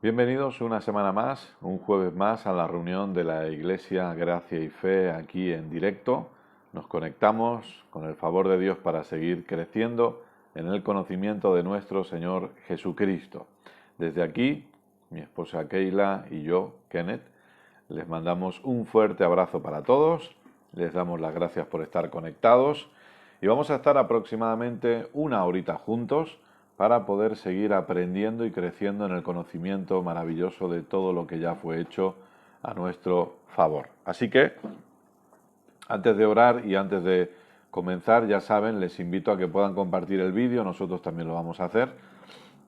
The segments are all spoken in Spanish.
Bienvenidos una semana más, un jueves más a la reunión de la Iglesia Gracia y Fe aquí en directo. Nos conectamos con el favor de Dios para seguir creciendo en el conocimiento de nuestro Señor Jesucristo. Desde aquí, mi esposa Keila y yo, Kenneth, les mandamos un fuerte abrazo para todos, les damos las gracias por estar conectados y vamos a estar aproximadamente una horita juntos para poder seguir aprendiendo y creciendo en el conocimiento maravilloso de todo lo que ya fue hecho a nuestro favor. Así que, antes de orar y antes de comenzar, ya saben, les invito a que puedan compartir el vídeo, nosotros también lo vamos a hacer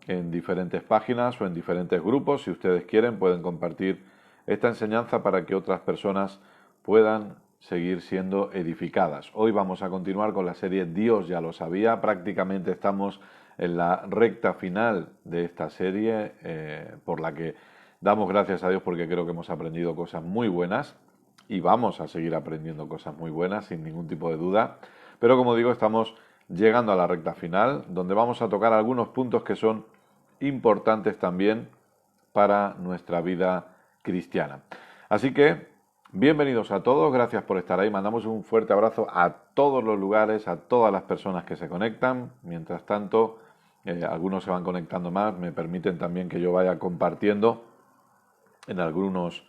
en diferentes páginas o en diferentes grupos. Si ustedes quieren, pueden compartir esta enseñanza para que otras personas puedan seguir siendo edificadas. Hoy vamos a continuar con la serie Dios ya lo sabía. Prácticamente estamos en la recta final de esta serie, por la que damos gracias a Dios porque creo que hemos aprendido cosas muy buenas y vamos a seguir aprendiendo cosas muy buenas sin ningún tipo de duda. Pero como digo, estamos llegando a la recta final, donde vamos a tocar algunos puntos que son importantes también para nuestra vida cristiana. Así que, bienvenidos a todos, gracias por estar ahí. Mandamos un fuerte abrazo a todos los lugares, a todas las personas que se conectan. Mientras tanto, algunos se van conectando más, me permiten también que yo vaya compartiendo en algunos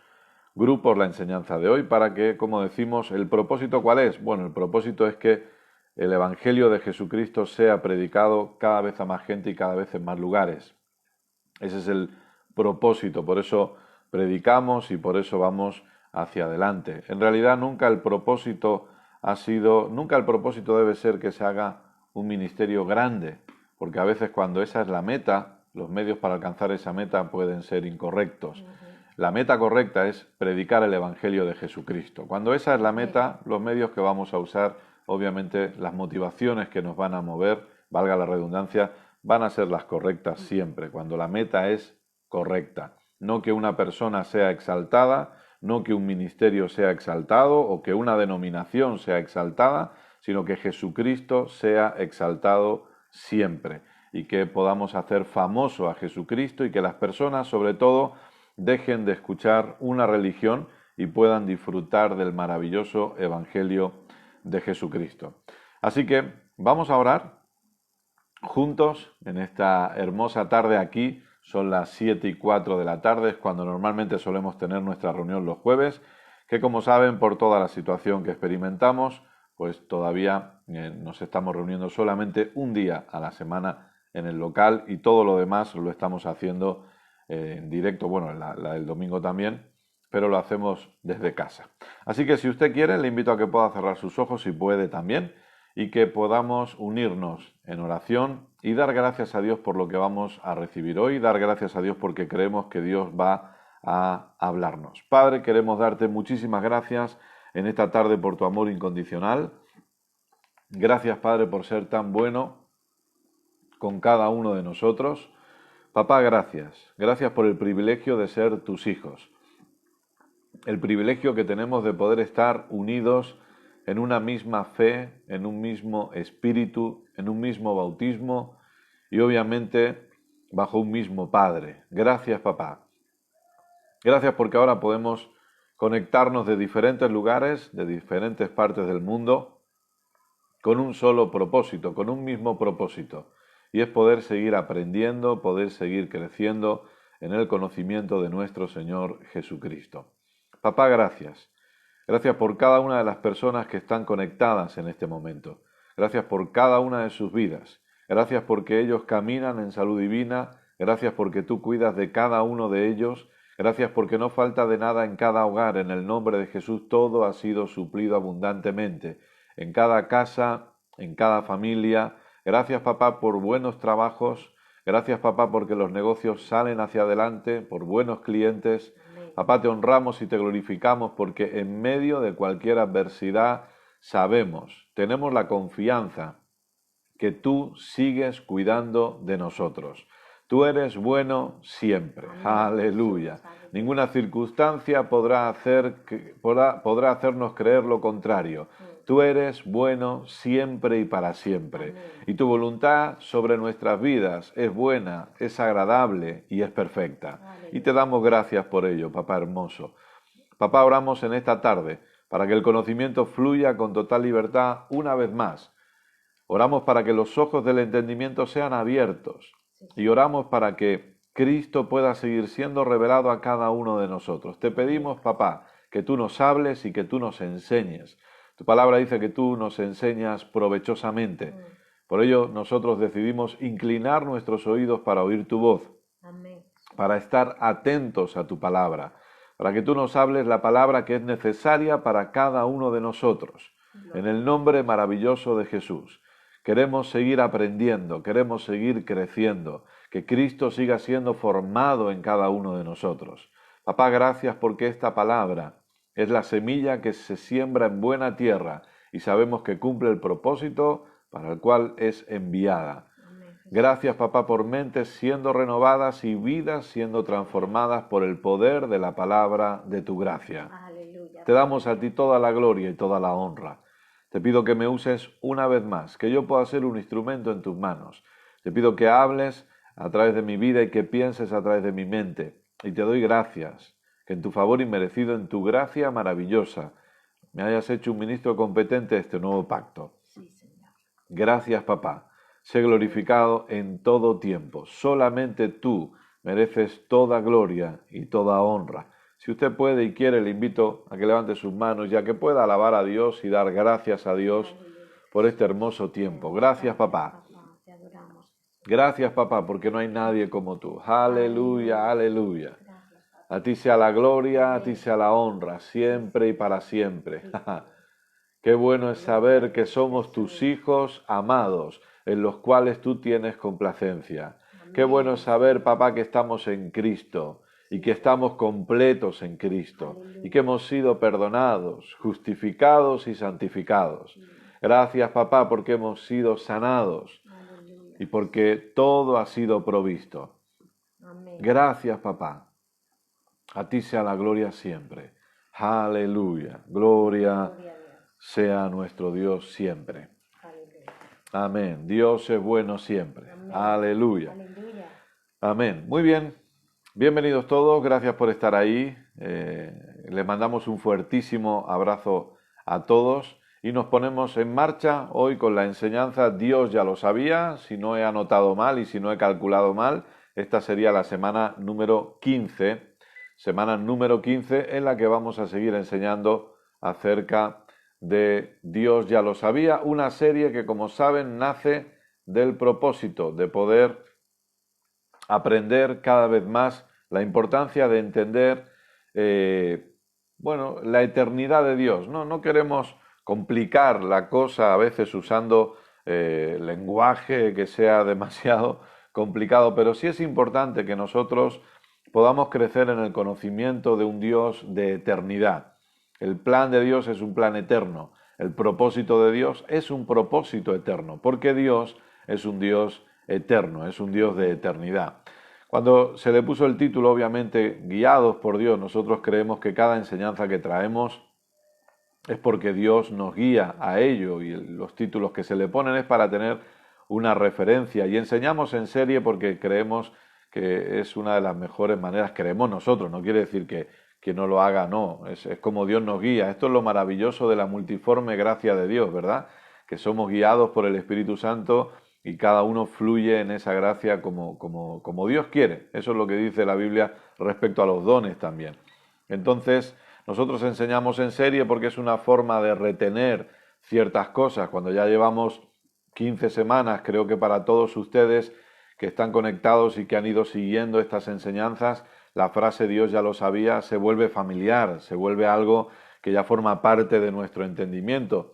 grupos la enseñanza de hoy para que, como decimos, ¿el propósito cuál es? Bueno, el propósito es que el Evangelio de Jesucristo sea predicado cada vez a más gente y cada vez en más lugares. Ese es el propósito, por eso predicamos y por eso vamos hacia adelante. En realidad nunca el propósito debe ser que se haga un ministerio grande, porque a veces cuando esa es la meta, los medios para alcanzar esa meta pueden ser incorrectos. La meta correcta es predicar el Evangelio de Jesucristo. Cuando esa es la meta, los medios que vamos a usar, obviamente las motivaciones que nos van a mover, valga la redundancia, van a ser las correctas siempre, cuando la meta es correcta. No que una persona sea exaltada, no que un ministerio sea exaltado o que una denominación sea exaltada, sino que Jesucristo sea exaltado siempre y que podamos hacer famoso a Jesucristo y que las personas, sobre todo, dejen de escuchar una religión y puedan disfrutar del maravilloso Evangelio de Jesucristo. Así que vamos a orar juntos en esta hermosa tarde aquí. Son las 7:04 de la tarde, es cuando normalmente solemos tener nuestra reunión los jueves, que como saben, por toda la situación que experimentamos, pues todavía nos estamos reuniendo solamente un día a la semana en el local y todo lo demás lo estamos haciendo en directo, bueno, la del domingo también, pero lo hacemos desde casa. Así que si usted quiere, le invito a que pueda cerrar sus ojos si puede también, y que podamos unirnos en oración y dar gracias a Dios por lo que vamos a recibir hoy, dar gracias a Dios porque creemos que Dios va a hablarnos. Padre, queremos darte muchísimas gracias en esta tarde por tu amor incondicional. Gracias, Padre, por ser tan bueno con cada uno de nosotros. Papá, gracias. Gracias por el privilegio de ser tus hijos. El privilegio que tenemos de poder estar unidos en una misma fe, en un mismo espíritu, en un mismo bautismo y obviamente bajo un mismo Padre. Gracias, papá. Gracias porque ahora podemos conectarnos de diferentes lugares, de diferentes partes del mundo, con un solo propósito, con un mismo propósito, y es poder seguir aprendiendo, poder seguir creciendo en el conocimiento de nuestro Señor Jesucristo. Papá, gracias. Gracias por cada una de las personas que están conectadas en este momento. Gracias por cada una de sus vidas. Gracias porque ellos caminan en salud divina. Gracias porque tú cuidas de cada uno de ellos. Gracias porque no falta de nada en cada hogar. En el nombre de Jesús todo ha sido suplido abundantemente. En cada casa, en cada familia. Gracias, papá, por buenos trabajos. Gracias, papá, porque los negocios salen hacia adelante, por buenos clientes. Papá, te honramos y te glorificamos porque en medio de cualquier adversidad sabemos, tenemos la confianza que tú sigues cuidando de nosotros. Tú eres bueno siempre. Aleluya. Ninguna circunstancia podrá hacernos creer lo contrario. Tú eres bueno siempre y para siempre. Amén. Y tu voluntad sobre nuestras vidas es buena, es agradable y es perfecta. Y te damos gracias por ello, papá hermoso. Papá, oramos en esta tarde para que el conocimiento fluya con total libertad una vez más. Oramos para que los ojos del entendimiento sean abiertos y oramos para que Cristo pueda seguir siendo revelado a cada uno de nosotros. Te pedimos, papá, que tú nos hables y que tú nos enseñes. Tu palabra dice que tú nos enseñas provechosamente. Por ello, nosotros decidimos inclinar nuestros oídos para oír tu voz, Amén. para estar atentos a tu palabra, para que tú nos hables la palabra que es necesaria para cada uno de nosotros. En el nombre maravilloso de Jesús. Queremos seguir aprendiendo, queremos seguir creciendo, que Cristo siga siendo formado en cada uno de nosotros. Papá, gracias porque esta palabra es la semilla que se siembra en buena tierra y sabemos que cumple el propósito para el cual es enviada. Gracias, papá, por mentes siendo renovadas y vidas siendo transformadas por el poder de la palabra de tu gracia. Aleluya. Te damos a ti toda la gloria y toda la honra. Te pido que me uses una vez más, que yo pueda ser un instrumento en tus manos. Te pido que hables a través de mi vida y que pienses a través de mi mente. Y te doy gracias, que en tu favor inmerecido, en tu gracia maravillosa, me hayas hecho un ministro competente de este nuevo pacto. Sí, Señor. Gracias, papá. Sé glorificado en todo tiempo. Solamente tú mereces toda gloria y toda honra. Si usted puede y quiere, le invito a que levante sus manos y a que pueda alabar a Dios y dar gracias a Dios por este hermoso tiempo. Gracias, papá. Te adoramos. Gracias, papá, porque no hay nadie como tú. Aleluya, aleluya. Gracias, papá. A ti sea la gloria, a ti sea la honra, siempre y para siempre. Qué bueno es saber que somos tus hijos amados, en los cuales tú tienes complacencia. Qué bueno es saber, papá, que estamos en Cristo y que estamos completos en Cristo y que hemos sido perdonados, justificados y santificados. Gracias, papá, porque hemos sido sanados Aleluya. y porque todo ha sido provisto. Amén. Gracias, papá. A ti sea la gloria siempre. Aleluya. Gloria Gloria a Dios. sea nuestro Dios siempre. Aleluya. Amén. Dios es bueno siempre. Amén. Aleluya. Aleluya. Amén. Muy bien. Bienvenidos todos. Gracias por estar ahí. Les mandamos un fuertísimo abrazo a todos y nos ponemos en marcha hoy con la enseñanza Dios ya lo sabía. Si no he anotado mal y si no he calculado mal, esta sería la semana número 15. Semana número 15 en la que vamos a seguir enseñando acerca de Dios ya lo sabía, una serie que, como saben, nace del propósito de poder aprender cada vez más la importancia de entender la eternidad de Dios. No queremos complicar la cosa a veces usando lenguaje que sea demasiado complicado, pero sí es importante que nosotros podamos crecer en el conocimiento de un Dios de eternidad. El plan de Dios es un plan eterno. El propósito de Dios es un propósito eterno, porque Dios es un Dios eterno, es un Dios de eternidad. Cuando se le puso el título, obviamente, guiados por Dios, nosotros creemos que cada enseñanza que traemos es porque Dios nos guía a ello y los títulos que se le ponen es para tener una referencia. Y enseñamos en serie porque creemos que es una de las mejores maneras, creemos nosotros, no quiere decir que no lo haga, no, es como Dios nos guía. Esto es lo maravilloso de la multiforme gracia de Dios, ¿verdad? Que somos guiados por el Espíritu Santo y cada uno fluye en esa gracia como Dios quiere. Eso es lo que dice la Biblia respecto a los dones también. Entonces, nosotros enseñamos en serie porque es una forma de retener ciertas cosas. Cuando ya llevamos 15 semanas, creo que para todos ustedes que están conectados y que han ido siguiendo estas enseñanzas, la frase Dios ya lo sabía se vuelve familiar, se vuelve algo que ya forma parte de nuestro entendimiento.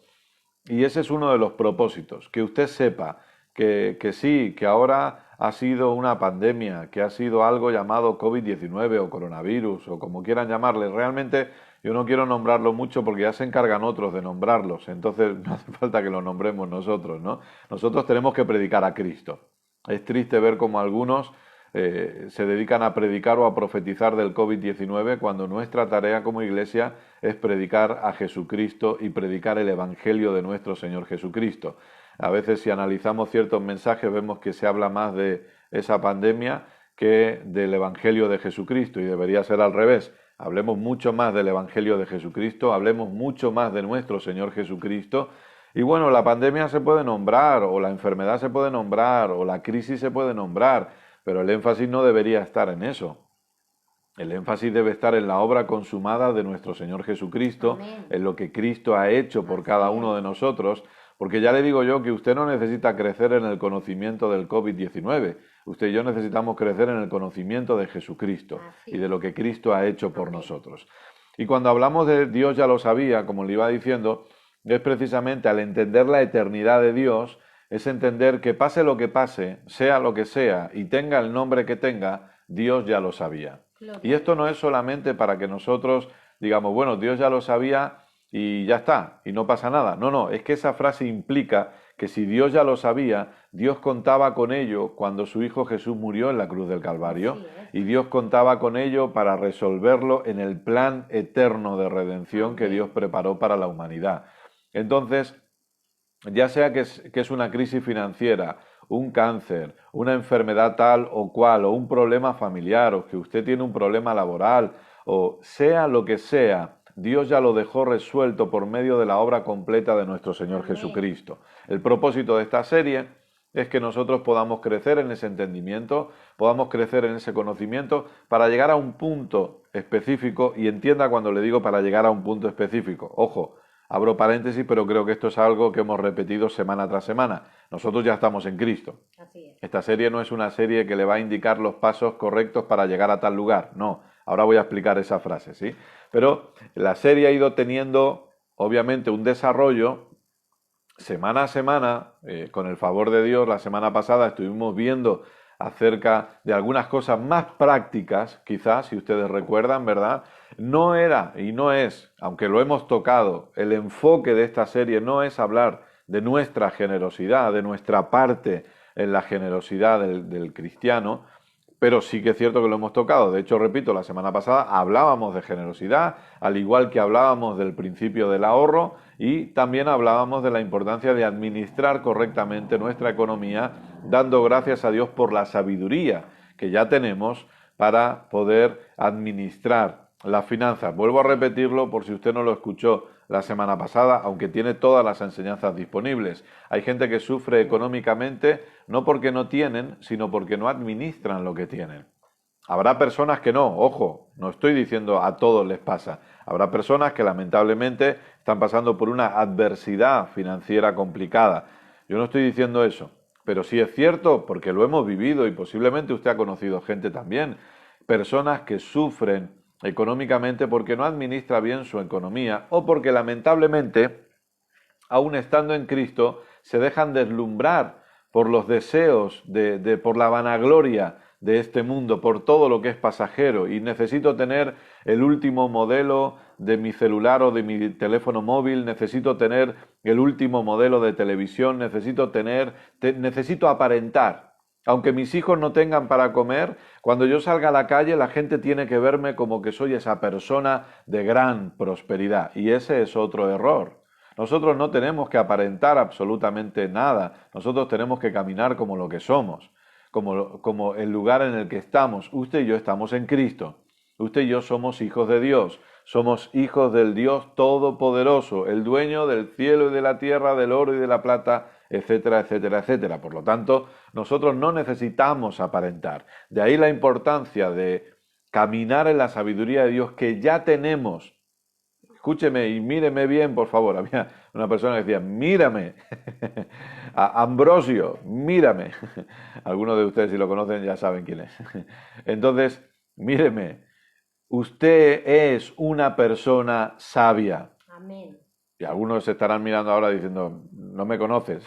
Y ese es uno de los propósitos, que usted sepa que sí, que ahora ha sido una pandemia, que ha sido algo llamado COVID-19 o coronavirus o como quieran llamarle. Realmente yo no quiero nombrarlo mucho porque ya se encargan otros de nombrarlos, entonces no hace falta que lo nombremos nosotros, ¿no? Nosotros tenemos que predicar a Cristo. Es triste ver cómo algunos se dedican a predicar o a profetizar del COVID-19 cuando nuestra tarea como iglesia es predicar a Jesucristo y predicar el Evangelio de nuestro Señor Jesucristo. A veces si analizamos ciertos mensajes vemos que se habla más de esa pandemia que del Evangelio de Jesucristo y debería ser al revés. Hablemos mucho más del Evangelio de Jesucristo, hablemos mucho más de nuestro Señor Jesucristo. Y bueno, la pandemia se puede nombrar, o la enfermedad se puede nombrar, o la crisis se puede nombrar, pero el énfasis no debería estar en eso. El énfasis debe estar en la obra consumada de nuestro Señor Jesucristo, Amén. en lo que Cristo ha hecho por cada uno de nosotros, porque ya le digo yo que usted no necesita crecer en el conocimiento del COVID-19, usted y yo necesitamos crecer en el conocimiento de Jesucristo Así y de lo que Cristo ha hecho por Amén. nosotros. Y cuando hablamos de Dios ya lo sabía, como le iba diciendo, es precisamente al entender la eternidad de Dios, es entender que pase lo que pase, sea lo que sea y tenga el nombre que tenga, Dios ya lo sabía. Gloria Y esto no es solamente para que nosotros digamos, bueno, Dios ya lo sabía y ya está, y no pasa nada. No, no, es que esa frase implica que si Dios ya lo sabía, Dios contaba con ello cuando su Hijo Jesús murió en la cruz del Calvario, Así es. y Dios contaba con ello para resolverlo en el plan eterno de redención que Amén. Dios preparó para la humanidad. Entonces, ya sea que es una crisis financiera, un cáncer, una enfermedad tal o cual, o un problema familiar, o que usted tiene un problema laboral, o sea lo que sea, Dios ya lo dejó resuelto por medio de la obra completa de nuestro Señor Amén. Jesucristo. El propósito de esta serie es que nosotros podamos crecer en ese entendimiento, podamos crecer en ese conocimiento para llegar a un punto específico, y entienda cuando le digo para llegar a un punto específico. Ojo, abro paréntesis, pero creo que esto es algo que hemos repetido semana tras semana. Nosotros ya estamos en Cristo. Así es. Esta serie no es una serie que le va a indicar los pasos correctos para llegar a tal lugar. No, ahora voy a explicar esa frase, ¿sí? Pero la serie ha ido teniendo, obviamente, un desarrollo semana a semana, con el favor de Dios. La semana pasada estuvimos viendo acerca de algunas cosas más prácticas, quizás, si ustedes recuerdan, ¿verdad? No era y no es, aunque lo hemos tocado, el enfoque de esta serie no es hablar de nuestra generosidad, de nuestra parte en la generosidad del cristiano, pero sí que es cierto que lo hemos tocado. De hecho, repito, la semana pasada hablábamos de generosidad, al igual que hablábamos del principio del ahorro, y también hablábamos de la importancia de administrar correctamente nuestra economía, dando gracias a Dios por la sabiduría que ya tenemos para poder administrar las finanzas. Vuelvo a repetirlo por si usted no lo escuchó la semana pasada, aunque tiene todas las enseñanzas disponibles. Hay gente que sufre económicamente no porque no tienen, sino porque no administran lo que tienen. Habrá personas que no, ojo, no estoy diciendo a todos les pasa. Habrá personas que lamentablemente están pasando por una adversidad financiera complicada. Yo no estoy diciendo eso, pero sí es cierto, porque lo hemos vivido y posiblemente usted ha conocido gente también, personas que sufren económicamente porque no administra bien su economía o porque lamentablemente, aún estando en Cristo, se dejan deslumbrar por los deseos, por la vanagloria de este mundo, por todo lo que es pasajero, y necesito tener el último modelo de mi celular o de mi teléfono móvil, necesito tener el último modelo de televisión, necesito aparentar. Aunque mis hijos no tengan para comer, cuando yo salga a la calle la gente tiene que verme como que soy esa persona de gran prosperidad, y ese es otro error. Nosotros no tenemos que aparentar absolutamente nada, nosotros tenemos que caminar como lo que somos, como el lugar en el que estamos. Usted y yo estamos en Cristo, usted y yo somos hijos de Dios, somos hijos del Dios Todopoderoso, el dueño del cielo y de la tierra, del oro y de la plata, etcétera, etcétera, etcétera. Por lo tanto, nosotros no necesitamos aparentar. De ahí la importancia de caminar en la sabiduría de Dios que ya tenemos. Escúcheme y míreme bien, por favor. Había una persona que decía, mírame. Ambrosio, mírame. Algunos de ustedes, si lo conocen, ya saben quién es. Entonces, míreme. Usted es una persona sabia. Amén. Y algunos se estarán mirando ahora diciendo, no me conoces.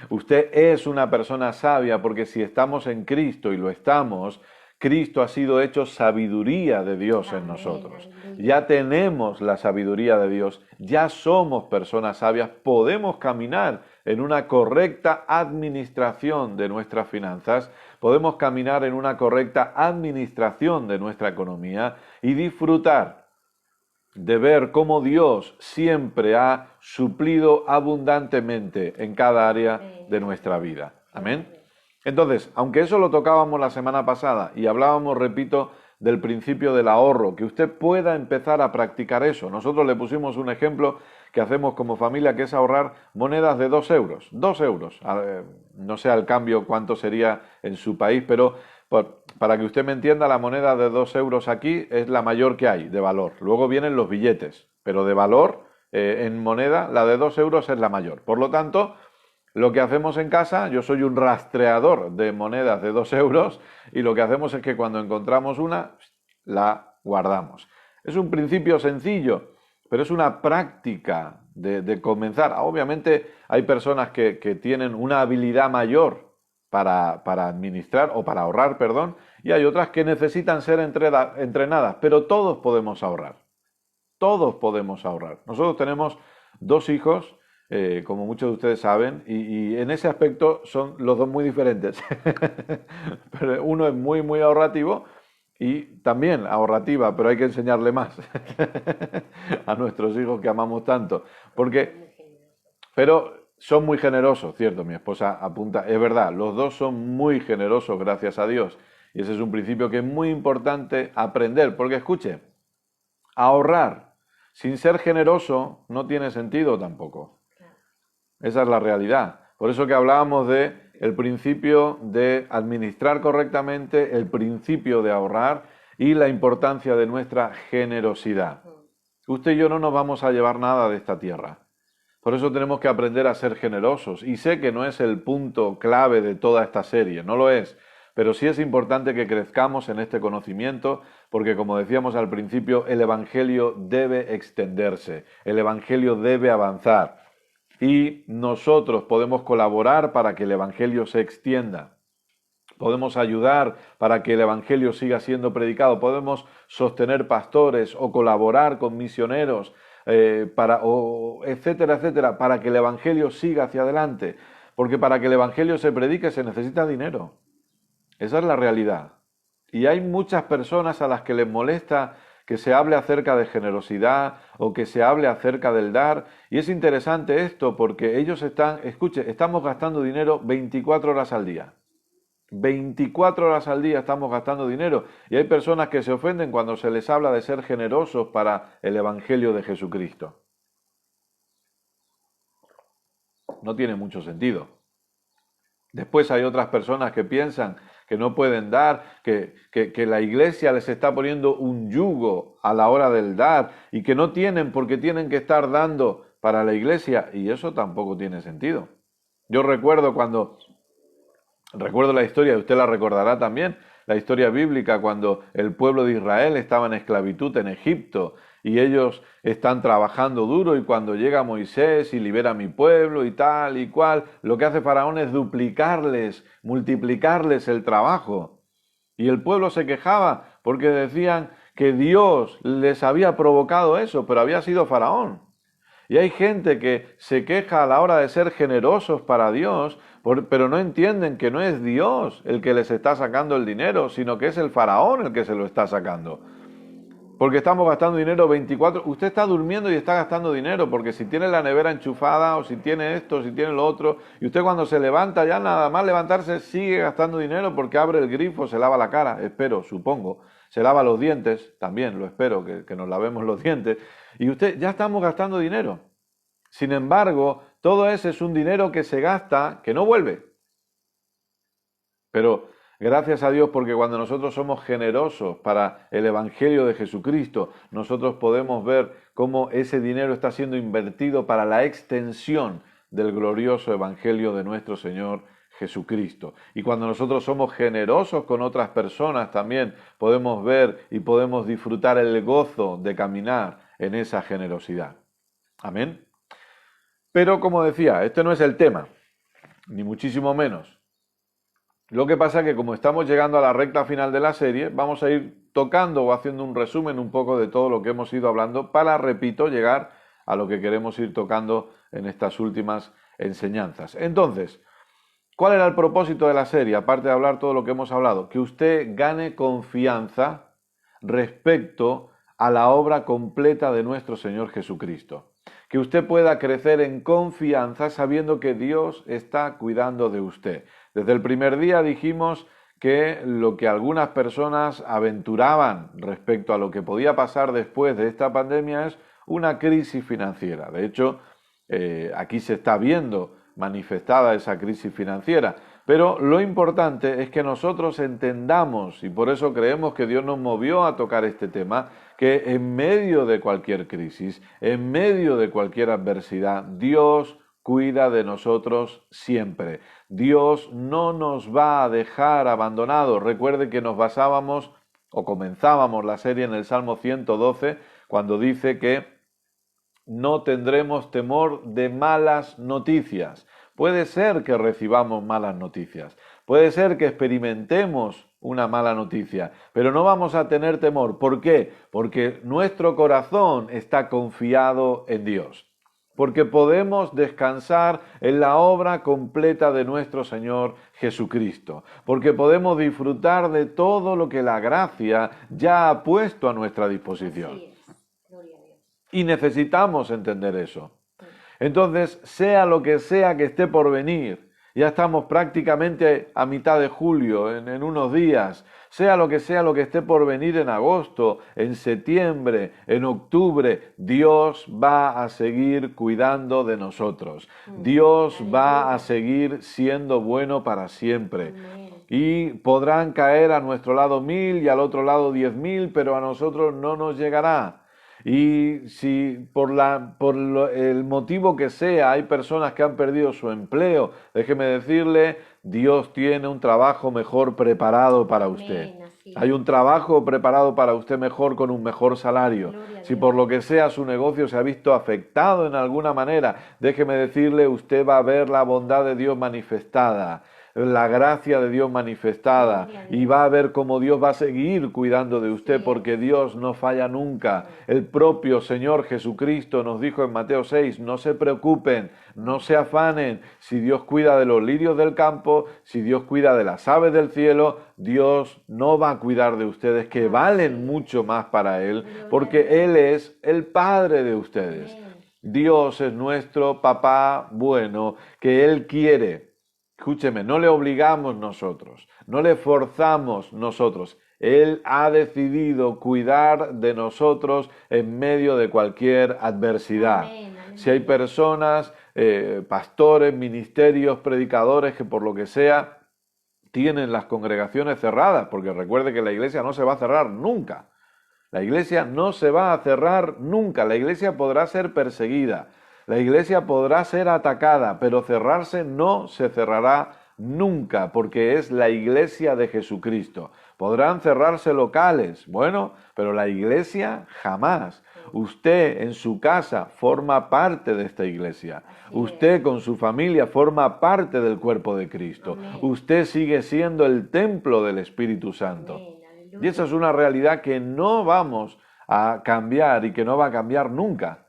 Usted es una persona sabia porque si estamos en Cristo, y lo estamos, Cristo ha sido hecho sabiduría de Dios en Amén, nosotros. aleluya. Ya tenemos la sabiduría de Dios, ya somos personas sabias, podemos caminar en una correcta administración de nuestras finanzas, podemos caminar en una correcta administración de nuestra economía y disfrutar de ver cómo Dios siempre ha suplido abundantemente en cada área de nuestra vida. Amén. Entonces, aunque eso lo tocábamos la semana pasada y hablábamos, repito, del principio del ahorro, que usted pueda empezar a practicar eso. Nosotros le pusimos un ejemplo que hacemos como familia, que es ahorrar monedas de 2 euros. 2 euros. No sé al cambio cuánto sería en su país, pero para que usted me entienda, la moneda de 2 euros aquí es la mayor que hay de valor. Luego vienen los billetes, pero de valor en moneda, la de 2 euros es la mayor. Por lo tanto, lo que hacemos en casa, yo soy un rastreador de monedas de 2 euros y lo que hacemos es que cuando encontramos una, la guardamos. Es un principio sencillo, pero es una práctica de comenzar. Obviamente hay personas que tienen una habilidad mayor para administrar o para ahorrar, perdón, y hay otras que necesitan ser entrenadas, pero todos podemos ahorrar. Todos podemos ahorrar. Nosotros tenemos 2 hijos, como muchos de ustedes saben, y en ese aspecto son los dos muy diferentes. Pero uno es muy, muy ahorrativo y también ahorrativa, pero hay que enseñarle más a nuestros hijos que amamos tanto. Pero son muy generosos, ¿cierto? Mi esposa apunta, es verdad, los dos son muy generosos, gracias a Dios. Y ese es un principio que es muy importante aprender, porque escuche, ahorrar sin ser generoso no tiene sentido tampoco. Esa es la realidad. Por eso que hablábamos de el principio de administrar correctamente, el principio de ahorrar y la importancia de nuestra generosidad. Usted y yo no nos vamos a llevar nada de esta tierra. Por eso tenemos que aprender a ser generosos. Y sé que no es el punto clave de toda esta serie, no lo es. Pero sí es importante que crezcamos en este conocimiento, porque como decíamos al principio, el Evangelio debe extenderse, el Evangelio debe avanzar. Y nosotros podemos colaborar para que el Evangelio se extienda. Podemos ayudar para que el Evangelio siga siendo predicado. Podemos sostener pastores o colaborar con misioneros, etcétera, etcétera, para que el Evangelio siga hacia adelante. Porque para que el Evangelio se predique se necesita dinero. Esa es la realidad. Y hay muchas personas a las que les molesta que se hable acerca de generosidad o que se hable acerca del dar. Y es interesante esto porque ellos estamos gastando dinero 24 horas al día. 24 horas al día estamos gastando dinero. Y hay personas que se ofenden cuando se les habla de ser generosos para el Evangelio de Jesucristo. No tiene mucho sentido. Después hay otras personas que piensan que no pueden dar, que la iglesia les está poniendo un yugo a la hora del dar y que no tienen porque tienen que estar dando para la iglesia, y eso tampoco tiene sentido. Yo recuerdo la historia, y usted la recordará también, la historia bíblica cuando el pueblo de Israel estaba en esclavitud en Egipto y ellos están trabajando duro y cuando llega Moisés y libera a mi pueblo y tal y cual, lo que hace Faraón es duplicarles, multiplicarles el trabajo. Y el pueblo se quejaba porque decían que Dios les había provocado eso, pero había sido Faraón. Y hay gente que se queja a la hora de ser generosos para Dios, pero no entienden que no es Dios el que les está sacando el dinero, sino que es el Faraón el que se lo está sacando. Porque estamos gastando dinero 24... Usted está durmiendo y está gastando dinero, porque si tiene la nevera enchufada, o si tiene esto, o si tiene lo otro, y usted cuando se levanta, ya nada más levantarse, sigue gastando dinero porque abre el grifo, se lava la cara, espero, supongo, se lava los dientes, también lo espero, que nos lavemos los dientes, y usted, ya estamos gastando dinero. Sin embargo, todo ese es un dinero que se gasta, que no vuelve. Pero gracias a Dios, porque cuando nosotros somos generosos para el Evangelio de Jesucristo, nosotros podemos ver cómo ese dinero está siendo invertido para la extensión del glorioso Evangelio de nuestro Señor Jesucristo. Y cuando nosotros somos generosos con otras personas, también podemos ver y podemos disfrutar el gozo de caminar en esa generosidad. Amén. Pero como decía, este no es el tema, ni muchísimo menos. Lo que pasa es que como estamos llegando a la recta final de la serie, vamos a ir tocando o haciendo un resumen un poco de todo lo que hemos ido hablando para, repito, llegar a lo que queremos ir tocando en estas últimas enseñanzas. Entonces, ¿cuál era el propósito de la serie? Aparte de hablar todo lo que hemos hablado, que usted gane confianza respecto a la obra completa de nuestro Señor Jesucristo. Que usted pueda crecer en confianza sabiendo que Dios está cuidando de usted. Desde el primer día dijimos que lo que algunas personas aventuraban respecto a lo que podía pasar después de esta pandemia es una crisis financiera. De hecho, aquí se está viendo manifestada esa crisis financiera. Pero lo importante es que nosotros entendamos, y por eso creemos que Dios nos movió a tocar este tema, que en medio de cualquier crisis, en medio de cualquier adversidad, Dios cuida de nosotros siempre. Dios no nos va a dejar abandonados. Recuerde que nos basábamos o comenzábamos la serie en el Salmo 112, cuando dice que no tendremos temor de malas noticias. Puede ser que recibamos malas noticias, puede ser que experimentemos una mala noticia, pero no vamos a tener temor. ¿Por qué? Porque nuestro corazón está confiado en Dios, porque podemos descansar en la obra completa de nuestro Señor Jesucristo, porque podemos disfrutar de todo lo que la gracia ya ha puesto a nuestra disposición. Así es. Gloria a Dios. Y necesitamos entender eso. Entonces, sea lo que sea que esté por venir, ya estamos prácticamente a mitad de julio, en unos días, sea lo que esté por venir en agosto, en septiembre, en octubre, Dios va a seguir cuidando de nosotros. Dios va a seguir siendo bueno para siempre. Y podrán caer a nuestro lado 1000 y al otro lado 10.000, pero a nosotros no nos llegará. Y si el motivo que sea hay personas que han perdido su empleo, déjeme decirle, Dios tiene un trabajo mejor preparado para usted. Hay un trabajo preparado para usted mejor, con un mejor salario. Si por lo que sea su negocio se ha visto afectado en alguna manera, déjeme decirle, usted va a ver la bondad de Dios manifestada, la gracia de Dios manifestada, y va a ver cómo Dios va a seguir cuidando de usted, porque Dios no falla nunca. El propio Señor Jesucristo nos dijo en Mateo 6, no se preocupen, no se afanen, si Dios cuida de los lirios del campo, si Dios cuida de las aves del cielo, Dios no va a cuidar de ustedes, que valen mucho más para Él, porque Él es el Padre de ustedes. Dios es nuestro papá bueno, que Él quiere. Escúcheme, no le obligamos nosotros, no le forzamos nosotros. Él ha decidido cuidar de nosotros en medio de cualquier adversidad. Si hay personas, pastores, ministerios, predicadores, que por lo que sea tienen las congregaciones cerradas, porque recuerde que la iglesia no se va a cerrar nunca. La iglesia no se va a cerrar nunca. La iglesia podrá ser perseguida. La iglesia podrá ser atacada, pero cerrarse no se cerrará nunca, porque es la iglesia de Jesucristo. Podrán cerrarse locales, bueno, pero la iglesia jamás. Usted en su casa forma parte de esta iglesia. Usted con su familia forma parte del cuerpo de Cristo. Usted sigue siendo el templo del Espíritu Santo. Y esa es una realidad que no vamos a cambiar y que no va a cambiar nunca.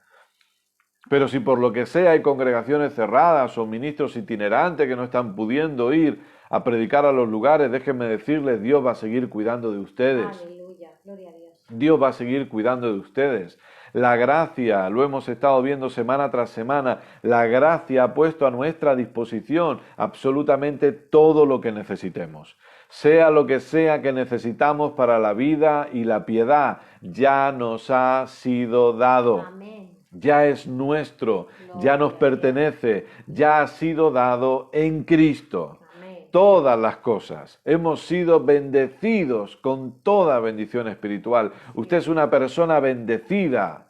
Pero si por lo que sea hay congregaciones cerradas o ministros itinerantes que no están pudiendo ir a predicar a los lugares, déjenme decirles, Dios va a seguir cuidando de ustedes. Aleluya, gloria a Dios. Dios va a seguir cuidando de ustedes. La gracia, lo hemos estado viendo semana tras semana, la gracia ha puesto a nuestra disposición absolutamente todo lo que necesitemos. Sea lo que sea que necesitamos para la vida y la piedad, ya nos ha sido dado. Amén. Ya es nuestro, ya nos pertenece, ya ha sido dado en Cristo. Amén. Todas las cosas. Hemos sido bendecidos con toda bendición espiritual. Usted es una persona bendecida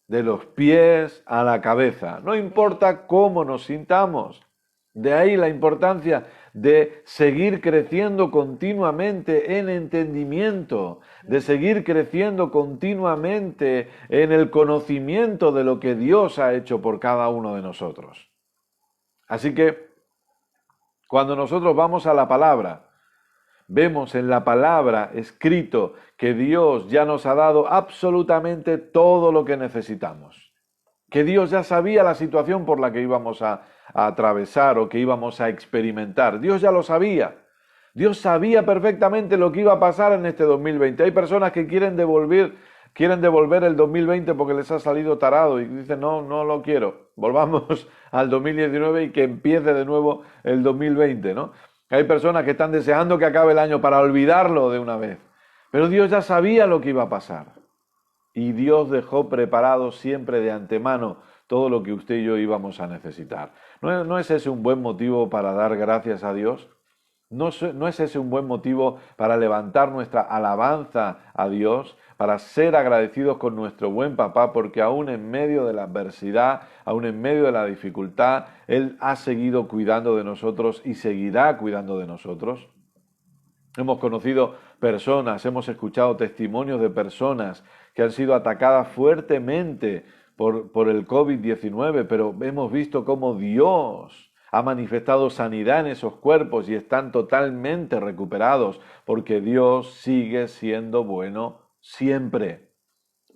de los pies a la cabeza. No importa cómo nos sintamos. De ahí la importancia de seguir creciendo continuamente en entendimiento, de seguir creciendo continuamente en el conocimiento de lo que Dios ha hecho por cada uno de nosotros. Así que, cuando nosotros vamos a la palabra, vemos en la palabra escrito que Dios ya nos ha dado absolutamente todo lo que necesitamos. que Dios ya sabía la situación por la que íbamos a atravesar o que íbamos a experimentar. Dios ya lo sabía. Dios sabía perfectamente lo que iba a pasar en este 2020. Hay personas que quieren devolver el 2020 porque les ha salido tarado y dicen, no lo quiero. Volvamos al 2019 y que empiece de nuevo el 2020, ¿no? Hay personas que están deseando que acabe el año para olvidarlo de una vez. Pero Dios ya sabía lo que iba a pasar. Y Dios dejó preparado siempre de antemano todo lo que usted y yo íbamos a necesitar. ¿No es ese un buen motivo para dar gracias a Dios? ¿No es ese un buen motivo para levantar nuestra alabanza a Dios, para ser agradecidos con nuestro buen papá, porque aún en medio de la adversidad, aún en medio de la dificultad, Él ha seguido cuidando de nosotros y seguirá cuidando de nosotros? Hemos conocido personas, hemos escuchado testimonios de personas que han sido atacadas fuertemente por el COVID-19, pero hemos visto cómo Dios ha manifestado sanidad en esos cuerpos y están totalmente recuperados, porque Dios sigue siendo bueno siempre,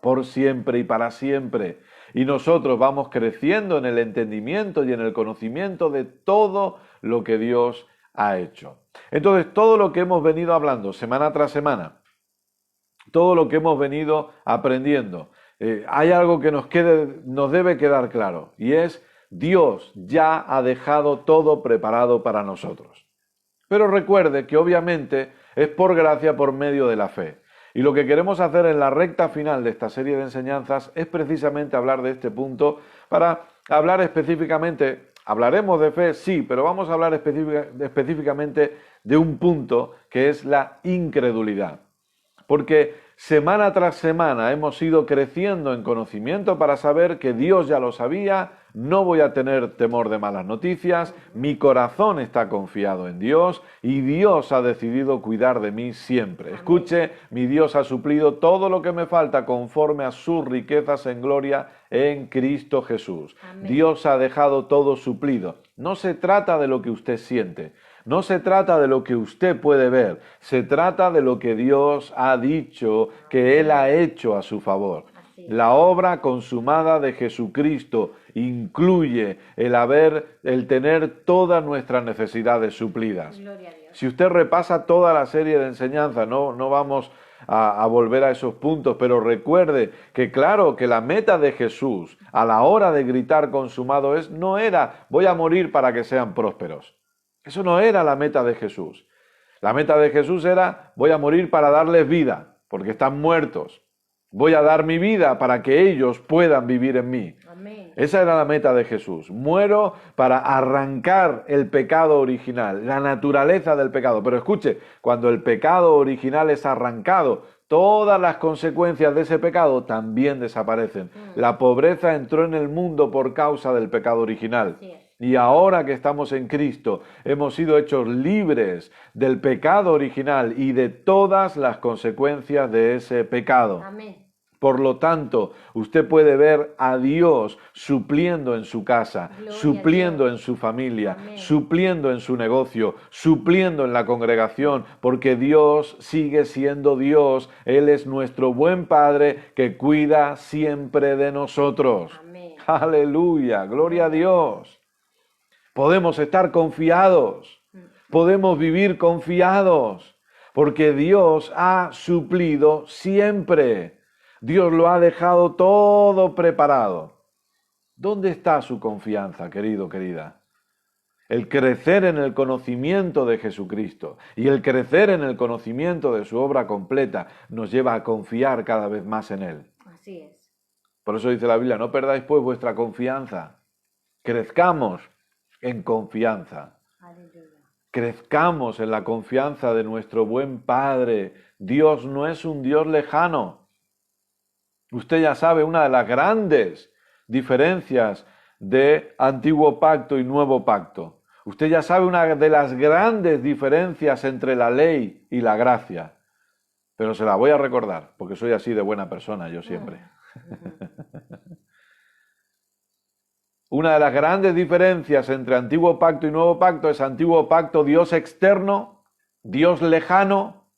por siempre y para siempre. Y nosotros vamos creciendo en el entendimiento y en el conocimiento de todo lo que Dios ha hecho. Entonces, todo lo que hemos venido hablando semana tras semana, todo lo que hemos venido aprendiendo, hay algo que nos debe quedar claro, y es: Dios ya ha dejado todo preparado para nosotros. Pero recuerde que obviamente es por gracia, por medio de la fe. Y lo que queremos hacer en la recta final de esta serie de enseñanzas es precisamente hablar de este punto para hablar específicamente. Hablaremos de fe, sí, pero vamos a hablar específicamente de un punto que es la incredulidad. Porque semana tras semana hemos ido creciendo en conocimiento para saber que Dios ya lo sabía, no voy a tener temor de malas noticias, mi corazón está confiado en Dios y Dios ha decidido cuidar de mí siempre. Escuche, mi Dios ha suplido todo lo que me falta conforme a sus riquezas en gloria en Cristo Jesús. Amén. Dios ha dejado todo suplido. No se trata de lo que usted siente. No se trata de lo que usted puede ver, se trata de lo que Dios ha dicho que Él ha hecho a su favor. La obra consumada de Jesucristo incluye el tener todas nuestras necesidades suplidas. Si usted repasa toda la serie de enseñanzas, no vamos a volver a esos puntos, pero recuerde que claro que la meta de Jesús a la hora de gritar consumado no era voy a morir para que sean prósperos. Eso no era la meta de Jesús. La meta de Jesús era voy a morir para darles vida, porque están muertos. Voy a dar mi vida para que ellos puedan vivir en mí. Amén. Esa era la meta de Jesús. Muero para arrancar el pecado original, la naturaleza del pecado. Pero escuche, cuando el pecado original es arrancado, todas las consecuencias de ese pecado también desaparecen. La pobreza entró en el mundo por causa del pecado original. Sí. Y ahora que estamos en Cristo, hemos sido hechos libres del pecado original y de todas las consecuencias de ese pecado. Amén. Por lo tanto, usted puede ver a Dios supliendo en su casa, supliendo en su familia, amén, supliendo en su negocio, supliendo en la congregación, porque Dios sigue siendo Dios. Él es nuestro buen Padre que cuida siempre de nosotros. Amén. Aleluya, gloria a Dios. Podemos estar confiados, podemos vivir confiados, porque Dios ha suplido siempre. Dios lo ha dejado todo preparado. ¿Dónde está su confianza, querido, querida? El crecer en el conocimiento de Jesucristo y el crecer en el conocimiento de su obra completa nos lleva a confiar cada vez más en Él. Así es. Por eso dice la Biblia, no perdáis pues vuestra confianza. Crezcamos en confianza. Aleluya. Crezcamos en la confianza de nuestro buen Padre. Dios no es un Dios lejano. Usted ya sabe una de las grandes diferencias de Antiguo Pacto y Nuevo Pacto. Usted ya sabe una de las grandes diferencias entre la ley y la gracia. Pero se la voy a recordar, porque soy así de buena persona, yo siempre. Una de las grandes diferencias entre Antiguo Pacto y Nuevo Pacto es Antiguo Pacto, Dios externo, Dios lejano,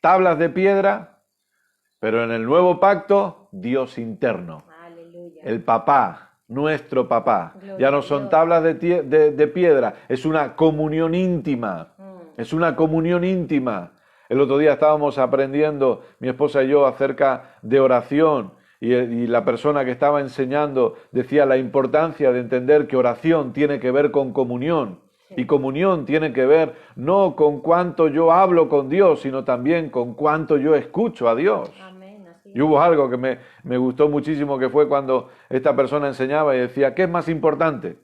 tablas de piedra, pero en el Nuevo Pacto, Dios interno. Aleluya. el papá, nuestro papá. Gloria Ya a no son Dios. tablas de piedra, es una comunión íntima. Es una comunión íntima. El otro día estábamos aprendiendo, mi esposa y yo, acerca de oración y la persona que estaba enseñando decía la importancia de entender que oración tiene que ver con comunión. Sí. Y comunión tiene que ver no con cuánto yo hablo con Dios, sino también con cuánto yo escucho a Dios. Amén, así Y hubo algo que me gustó muchísimo, que fue cuando esta persona enseñaba y decía, ¿qué es más importante?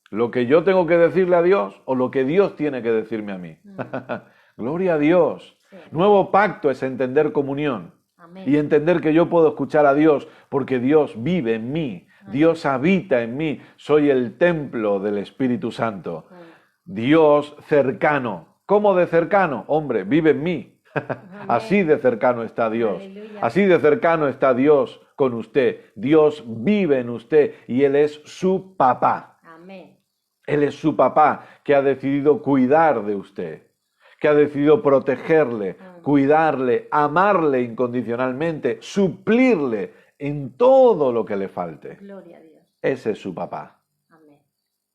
¿Lo que yo tengo que decirle a Dios o lo que Dios tiene que decirme a mí? Gloria a Dios. Sí. Nuevo pacto es entender comunión. Amén. Y entender que yo puedo escuchar a Dios porque Dios vive en mí. Dios habita en mí. Soy el templo del Espíritu Santo. Dios cercano. ¿Cómo de cercano? Hombre, vive en mí. Así de cercano está Dios. Aleluya. Así de cercano está Dios con usted. Dios vive en usted y Él es su papá. Amén. Él es su papá que ha decidido cuidar de usted, que ha decidido protegerle, cuidarle, amarle incondicionalmente, suplirle en todo lo que le falte. Gloria a Dios. Ese es su papá. Amén.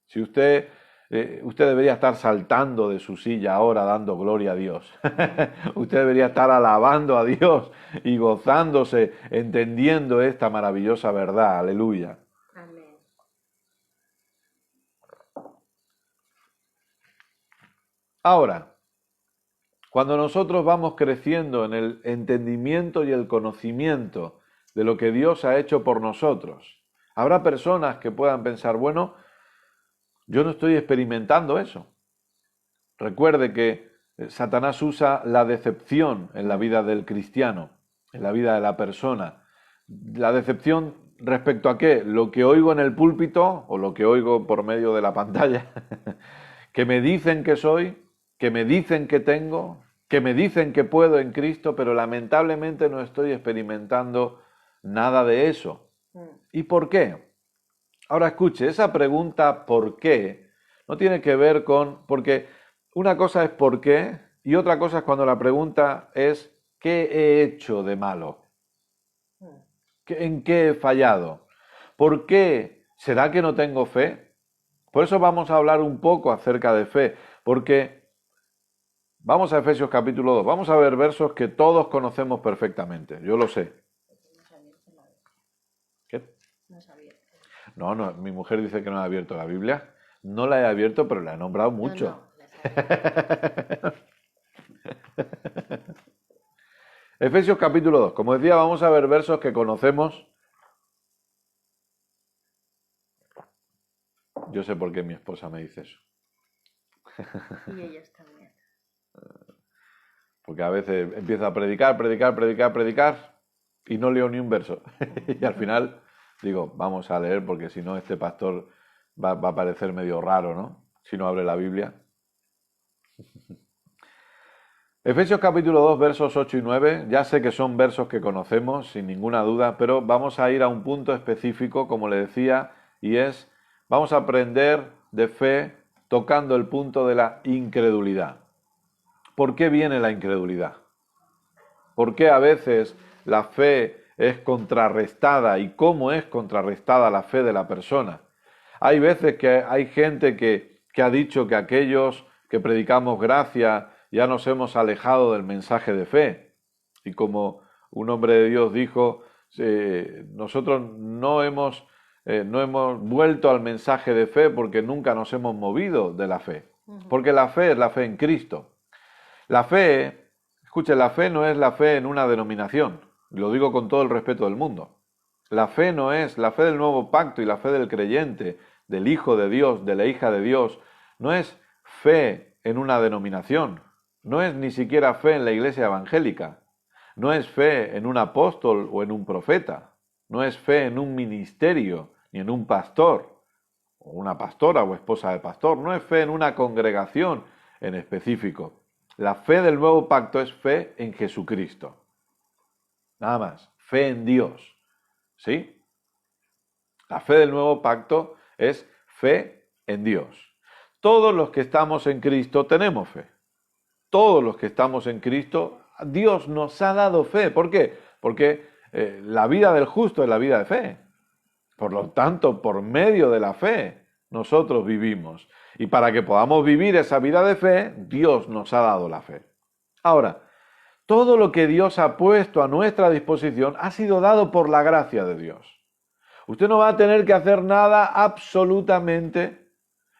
Si usted debería estar saltando de su silla ahora dando gloria a Dios. Usted debería estar alabando a Dios y gozándose, entendiendo esta maravillosa verdad. Aleluya. Amén. Ahora, cuando nosotros vamos creciendo en el entendimiento y el conocimiento de lo que Dios ha hecho por nosotros, habrá personas que puedan pensar, bueno, yo no estoy experimentando eso. Recuerde que Satanás usa la decepción en la vida del cristiano, en la vida de la persona. La decepción respecto a qué? Lo que oigo en el púlpito o lo que oigo por medio de la pantalla, que me dicen que soy, que me dicen que tengo, que me dicen que puedo en Cristo, pero lamentablemente no estoy experimentando nada de eso. ¿Y por qué? Ahora escuche, esa pregunta ¿por qué? No tiene que ver con... Porque una cosa es por qué y otra cosa es cuando la pregunta es ¿qué he hecho de malo? ¿En qué he fallado? ¿Por qué? ¿Será que no tengo fe? Por eso vamos a hablar un poco acerca de fe, porque vamos a Efesios capítulo 2, vamos a ver versos que todos conocemos perfectamente, yo lo sé. ¿Qué? No es abierto. No, mi mujer dice que no ha abierto la Biblia. No la he abierto, pero la he nombrado mucho. No, la es abierto. Efesios capítulo 2. Como decía, vamos a ver versos que conocemos. Yo sé por qué mi esposa me dice eso. Y ellos también. Porque a veces empieza a predicar y no leo ni un verso. Y al final digo, vamos a leer porque si no este pastor va a parecer medio raro, ¿no? Si no abre la Biblia. Efesios capítulo 2, versos 8 y 9, ya sé que son versos que conocemos sin ninguna duda, pero vamos a ir a un punto específico, como le decía, y es, vamos a aprender de fe tocando el punto de la incredulidad. ¿Por qué viene la incredulidad? ¿Por qué a veces la fe es contrarrestada y cómo es contrarrestada la fe de la persona? Hay veces que hay gente que ha dicho que aquellos que predicamos gracia ya nos hemos alejado del mensaje de fe. Y como un hombre de Dios dijo, nosotros no hemos vuelto al mensaje de fe porque nunca nos hemos movido de la fe. Porque la fe es la fe en Cristo. La fe, escuche, la fe no es la fe en una denominación. Lo digo con todo el respeto del mundo. La fe no es la fe del nuevo pacto y la fe del creyente, del Hijo de Dios, de la hija de Dios. No es fe en una denominación. No es ni siquiera fe en la iglesia evangélica. No es fe en un apóstol o en un profeta. No es fe en un ministerio ni en un pastor o una pastora o esposa de pastor. No es fe en una congregación en específico. La fe del nuevo pacto es fe en Jesucristo. Nada más. Fe en Dios. ¿Sí? La fe del nuevo pacto es fe en Dios. Todos los que estamos en Cristo tenemos fe. Todos los que estamos en Cristo, Dios nos ha dado fe. ¿Por qué? Porque la vida del justo es la vida de fe. Por lo tanto, por medio de la fe, nosotros vivimos. Y para que podamos vivir esa vida de fe, Dios nos ha dado la fe. Ahora, todo lo que Dios ha puesto a nuestra disposición ha sido dado por la gracia de Dios. Usted no va a tener que hacer nada absolutamente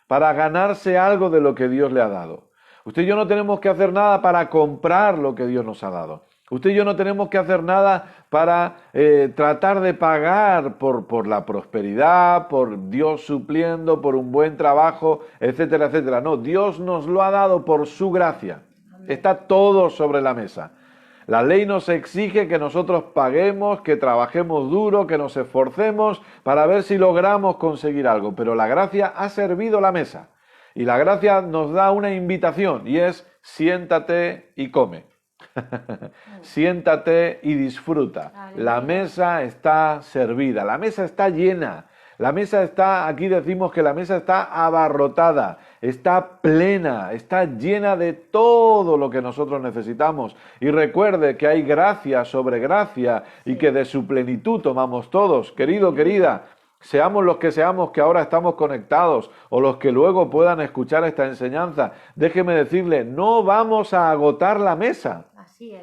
para ganarse algo de lo que Dios le ha dado. Usted y yo no tenemos que hacer nada para comprar lo que Dios nos ha dado. Usted y yo no tenemos que hacer nada para tratar de pagar por la prosperidad, por Dios supliendo, por un buen trabajo, etcétera, etcétera. No, Dios nos lo ha dado por su gracia. Está todo sobre la mesa. La ley nos exige que nosotros paguemos, que trabajemos duro, que nos esforcemos para ver si logramos conseguir algo. Pero la gracia ha servido la mesa. Y la gracia nos da una invitación y es siéntate y come. Siéntate y disfruta. La mesa está servida, la mesa está llena. La mesa está, aquí decimos que la mesa está abarrotada, está plena, está llena de todo lo que nosotros necesitamos. Y recuerde que hay gracia sobre gracia y que de su plenitud tomamos todos. Querido, querida, seamos los que ahora estamos conectados o los que luego puedan escuchar esta enseñanza, déjeme decirle, no vamos a agotar la mesa.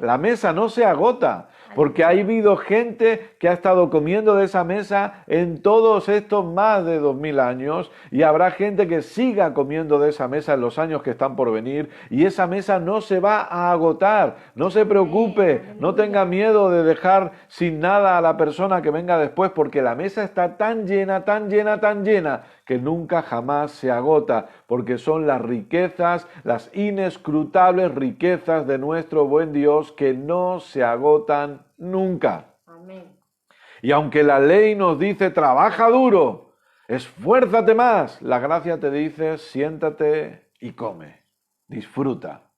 La mesa no se agota, porque ha habido gente que ha estado comiendo de esa mesa en todos estos más de 2000 años y habrá gente que siga comiendo de esa mesa en los años que están por venir y esa mesa no se va a agotar. No se preocupe, no tenga miedo de dejar sin nada a la persona que venga después, porque la mesa está tan llena, tan llena, tan llena que nunca jamás se agota, porque son las riquezas, las inescrutables riquezas de nuestro buen Dios que no se agotan nunca. Amén. Y aunque la ley nos dice trabaja duro, esfuérzate más, la gracia te dice siéntate y come, disfruta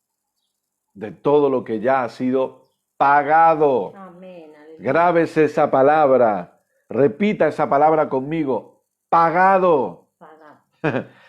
de todo lo que ya ha sido pagado. Amén. Grábese esa palabra, repita esa palabra conmigo, pagado.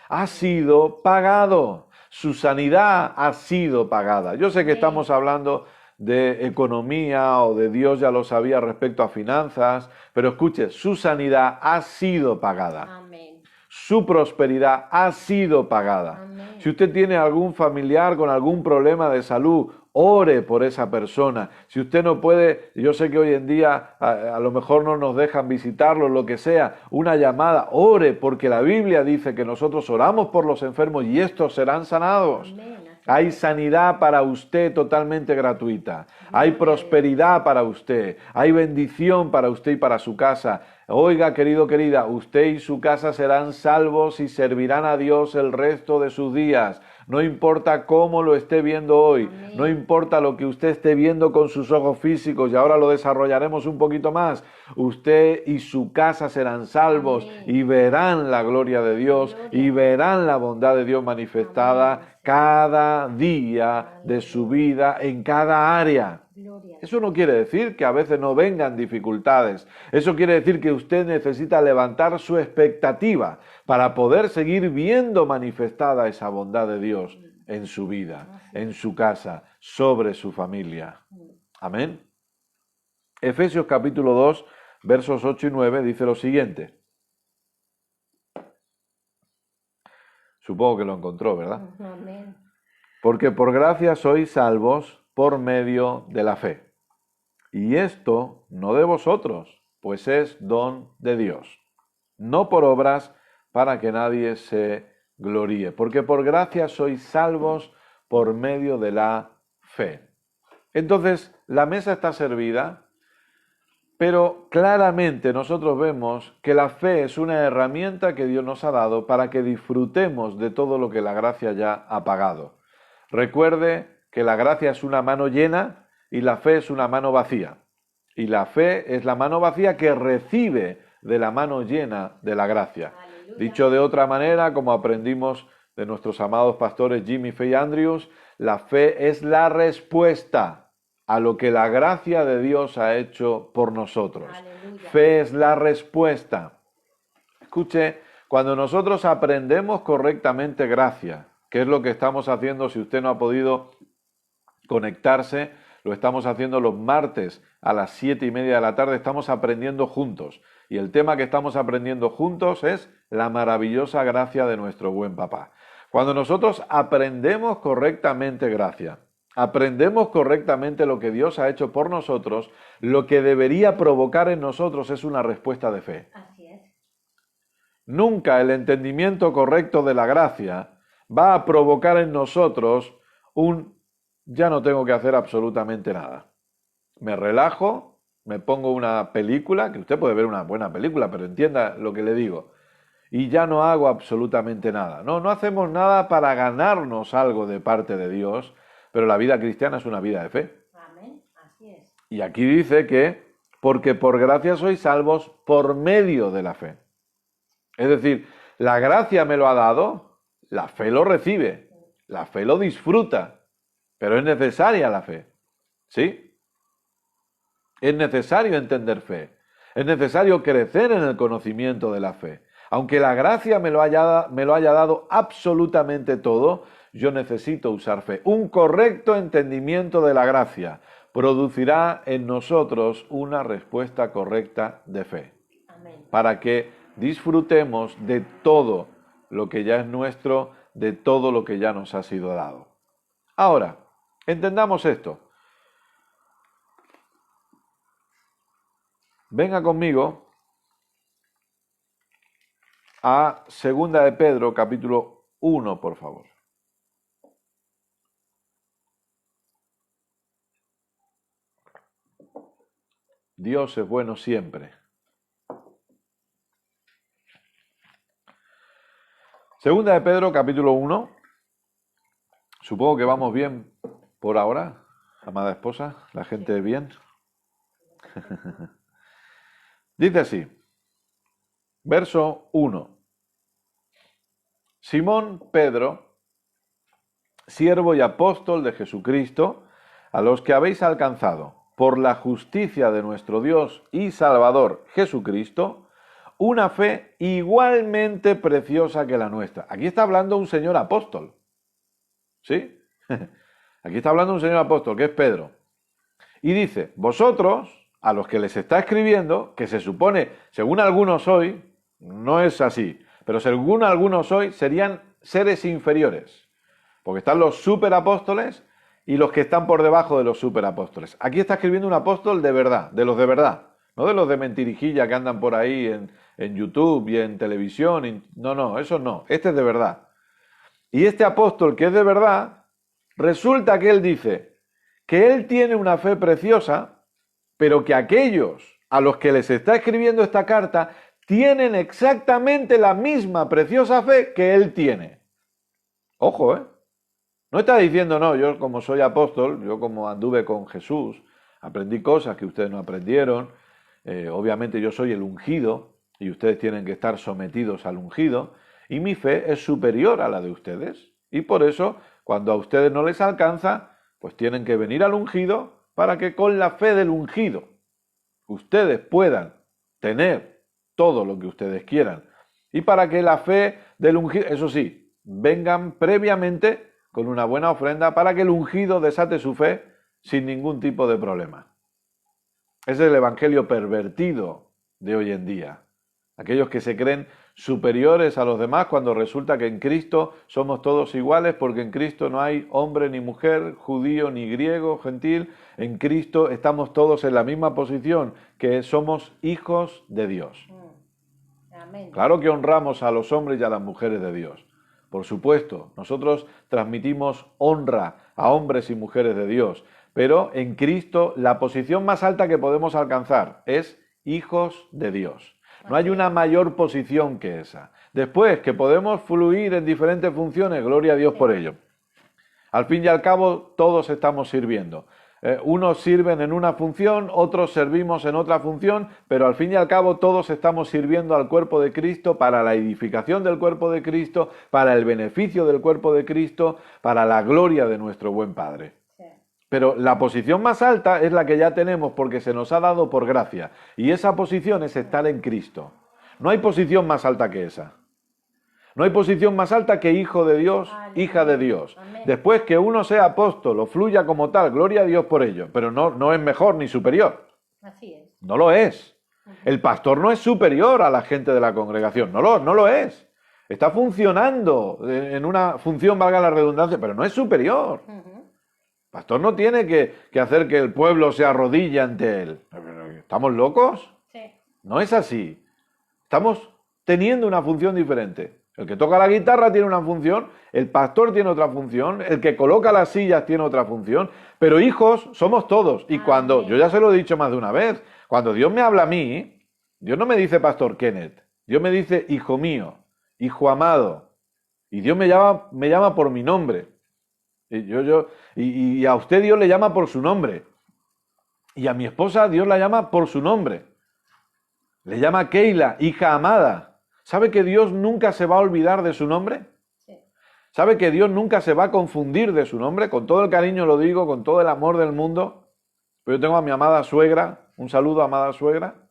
Ha sido pagado. Su sanidad ha sido pagada. Yo sé que estamos hablando de economía o de Dios ya lo sabía respecto a finanzas, pero escuche, su sanidad ha sido pagada. Amén. Su prosperidad ha sido pagada. Amén. Si usted tiene algún familiar con algún problema de salud, ore por esa persona. Si usted no puede, yo sé que hoy en día a lo mejor no nos dejan visitarlo, lo que sea, una llamada, ore, porque la Biblia dice que nosotros oramos por los enfermos y estos serán sanados. Amén. Hay sanidad para usted totalmente gratuita. Hay prosperidad para usted. Hay bendición para usted y para su casa. Oiga, querido, querida, usted y su casa serán salvos y servirán a Dios el resto de sus días. No importa cómo lo esté viendo hoy, no importa lo que usted esté viendo con sus ojos físicos, y ahora lo desarrollaremos un poquito más. Usted y su casa serán salvos y verán la gloria de Dios y verán la bondad de Dios manifestada cada día de su vida en cada área. Eso no quiere decir que a veces no vengan dificultades. Eso quiere decir que usted necesita levantar su expectativa para poder seguir viendo manifestada esa bondad de Dios en su vida, en su casa, sobre su familia. Amén. Efesios capítulo 2, versos 8 y 9 dice lo siguiente. Supongo que lo encontró, ¿verdad? Amén. Porque por gracia sois salvos por medio de la fe. Y esto no de vosotros, pues es don de Dios, no por obras para que nadie se gloríe, porque por gracia sois salvos por medio de la fe. Entonces, la mesa está servida, pero claramente nosotros vemos que la fe es una herramienta que Dios nos ha dado para que disfrutemos de todo lo que la gracia ya ha pagado. Recuerde que la gracia es una mano llena y la fe es una mano vacía. Y la fe es la mano vacía que recibe de la mano llena de la gracia. Aleluya. Dicho de otra manera, como aprendimos de nuestros amados pastores Jimmy, Faye y Andrews, la fe es la respuesta a lo que la gracia de Dios ha hecho por nosotros. Aleluya. Fe es la respuesta. Escuche, cuando nosotros aprendemos correctamente gracia, que es lo que estamos haciendo, si usted no ha podido conectarse, lo estamos haciendo los martes a las 7:30 de la tarde, estamos aprendiendo juntos. Y el tema que estamos aprendiendo juntos es la maravillosa gracia de nuestro buen papá. Cuando nosotros aprendemos correctamente gracia, aprendemos correctamente lo que Dios ha hecho por nosotros, lo que debería provocar en nosotros es una respuesta de fe. Así es. Nunca el entendimiento correcto de la gracia va a provocar en nosotros un ya no tengo que hacer absolutamente nada. Me relajo, me pongo una película, que usted puede ver una buena película, pero entienda lo que le digo, y ya no hago absolutamente nada. No hacemos nada para ganarnos algo de parte de Dios, pero la vida cristiana es una vida de fe. Amén. Así es. Y aquí dice que, porque por gracia sois salvos por medio de la fe. Es decir, la gracia me lo ha dado, la fe lo recibe, la fe lo disfruta, pero es necesaria la fe, ¿sí? Es necesario entender fe, es necesario crecer en el conocimiento de la fe. Aunque la gracia me lo haya dado absolutamente todo, yo necesito usar fe. Un correcto entendimiento de la gracia producirá en nosotros una respuesta correcta de fe. Amén. Para que disfrutemos de todo lo que ya es nuestro, de todo lo que ya nos ha sido dado. Ahora, entendamos esto. Venga conmigo a 2 de Pedro, capítulo 1, por favor. Dios es bueno siempre. 2 de Pedro, capítulo 1. Supongo que vamos bien por ahora, amada esposa, la gente bien. Dice así, verso 1. Simón Pedro, siervo y apóstol de Jesucristo, a los que habéis alcanzado, por la justicia de nuestro Dios y Salvador Jesucristo, una fe igualmente preciosa que la nuestra. Aquí está hablando un señor apóstol, ¿sí? Aquí está hablando un señor apóstol, que es Pedro. Y dice, vosotros, a los que les está escribiendo, que se supone, según algunos hoy, no es así, pero según algunos hoy, serían seres inferiores. Porque están los superapóstoles y los que están por debajo de los superapóstoles. Aquí está escribiendo un apóstol de verdad, de los de verdad. No de los de mentirijilla que andan por ahí en YouTube y en televisión. No, eso no. Este es de verdad. Y este apóstol que es de verdad, resulta que él dice que él tiene una fe preciosa, pero que aquellos a los que les está escribiendo esta carta tienen exactamente la misma preciosa fe que él tiene. Ojo, ¿eh? No está diciendo, no, yo como soy apóstol, yo como anduve con Jesús, aprendí cosas que ustedes no aprendieron, obviamente yo soy el ungido y ustedes tienen que estar sometidos al ungido y mi fe es superior a la de ustedes y por eso cuando a ustedes no les alcanza, pues tienen que venir al ungido para que con la fe del ungido ustedes puedan tener todo lo que ustedes quieran y para que la fe del ungido, eso sí, vengan previamente con una buena ofrenda para que el ungido desate su fe sin ningún tipo de problema. Ese es el evangelio pervertido de hoy en día. Aquellos que se creen superiores a los demás cuando resulta que en Cristo somos todos iguales porque en Cristo no hay hombre ni mujer, judío ni griego, gentil. En Cristo estamos todos en la misma posición, que somos hijos de Dios. Amén. Claro que honramos a los hombres y a las mujeres de Dios. Por supuesto, nosotros transmitimos honra a hombres y mujeres de Dios, pero en Cristo la posición más alta que podemos alcanzar es hijos de Dios. No hay una mayor posición que esa. Después, que podemos fluir en diferentes funciones, gloria a Dios por ello. Al fin y al cabo, todos estamos sirviendo. Unos sirven en una función, otros servimos en otra función, pero al fin y al cabo todos estamos sirviendo al cuerpo de Cristo para la edificación del cuerpo de Cristo, para el beneficio del cuerpo de Cristo, para la gloria de nuestro buen Padre. Sí. Pero la posición más alta es la que ya tenemos porque se nos ha dado por gracia. Y esa posición es estar en Cristo. No hay posición más alta que esa. No hay posición más alta que hijo de Dios, hija de Dios. Amén. Después que uno sea apóstol o fluya como tal, gloria a Dios por ello. Pero no es mejor ni superior. Así es. No lo es. El pastor no es superior a la gente de la congregación, no lo es. Está funcionando en una función, valga la redundancia, pero no es superior. Ujú. El pastor no tiene que hacer que el pueblo se arrodille ante él. ¿Estamos locos? Sí. No es así. Estamos teniendo una función diferente. El que toca la guitarra tiene una función, el pastor tiene otra función, el que coloca las sillas tiene otra función, pero hijos somos todos. Y cuando, Amén. yo ya se lo he dicho más de una vez, cuando Dios me habla a mí, Dios no me dice pastor Kenneth, Dios me dice hijo mío, hijo amado. Y Dios me llama por mi nombre. Y a usted Dios le llama por su nombre. Y a mi esposa Dios la llama por su nombre. Le llama Keila, hija amada. ¿Sabe que Dios nunca se va a olvidar de su nombre? Sí. ¿Sabe que Dios nunca se va a confundir de su nombre? Con todo el cariño lo digo, con todo el amor del mundo. Pero yo tengo a mi amada suegra, un saludo, amada suegra,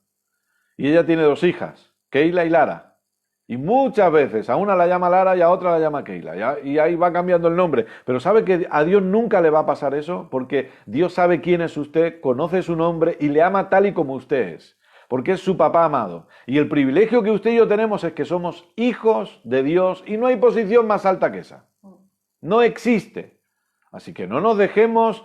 y ella tiene 2 hijas, Keila y Lara. Y muchas veces a una la llama Lara y a otra la llama Keila. Y ahí va cambiando el nombre. Pero ¿sabe que a Dios nunca le va a pasar eso? Porque Dios sabe quién es usted, conoce su nombre y le ama tal y como usted es. Porque es su papá amado. Y el privilegio que usted y yo tenemos es que somos hijos de Dios y no hay posición más alta que esa. No existe. Así que no nos dejemos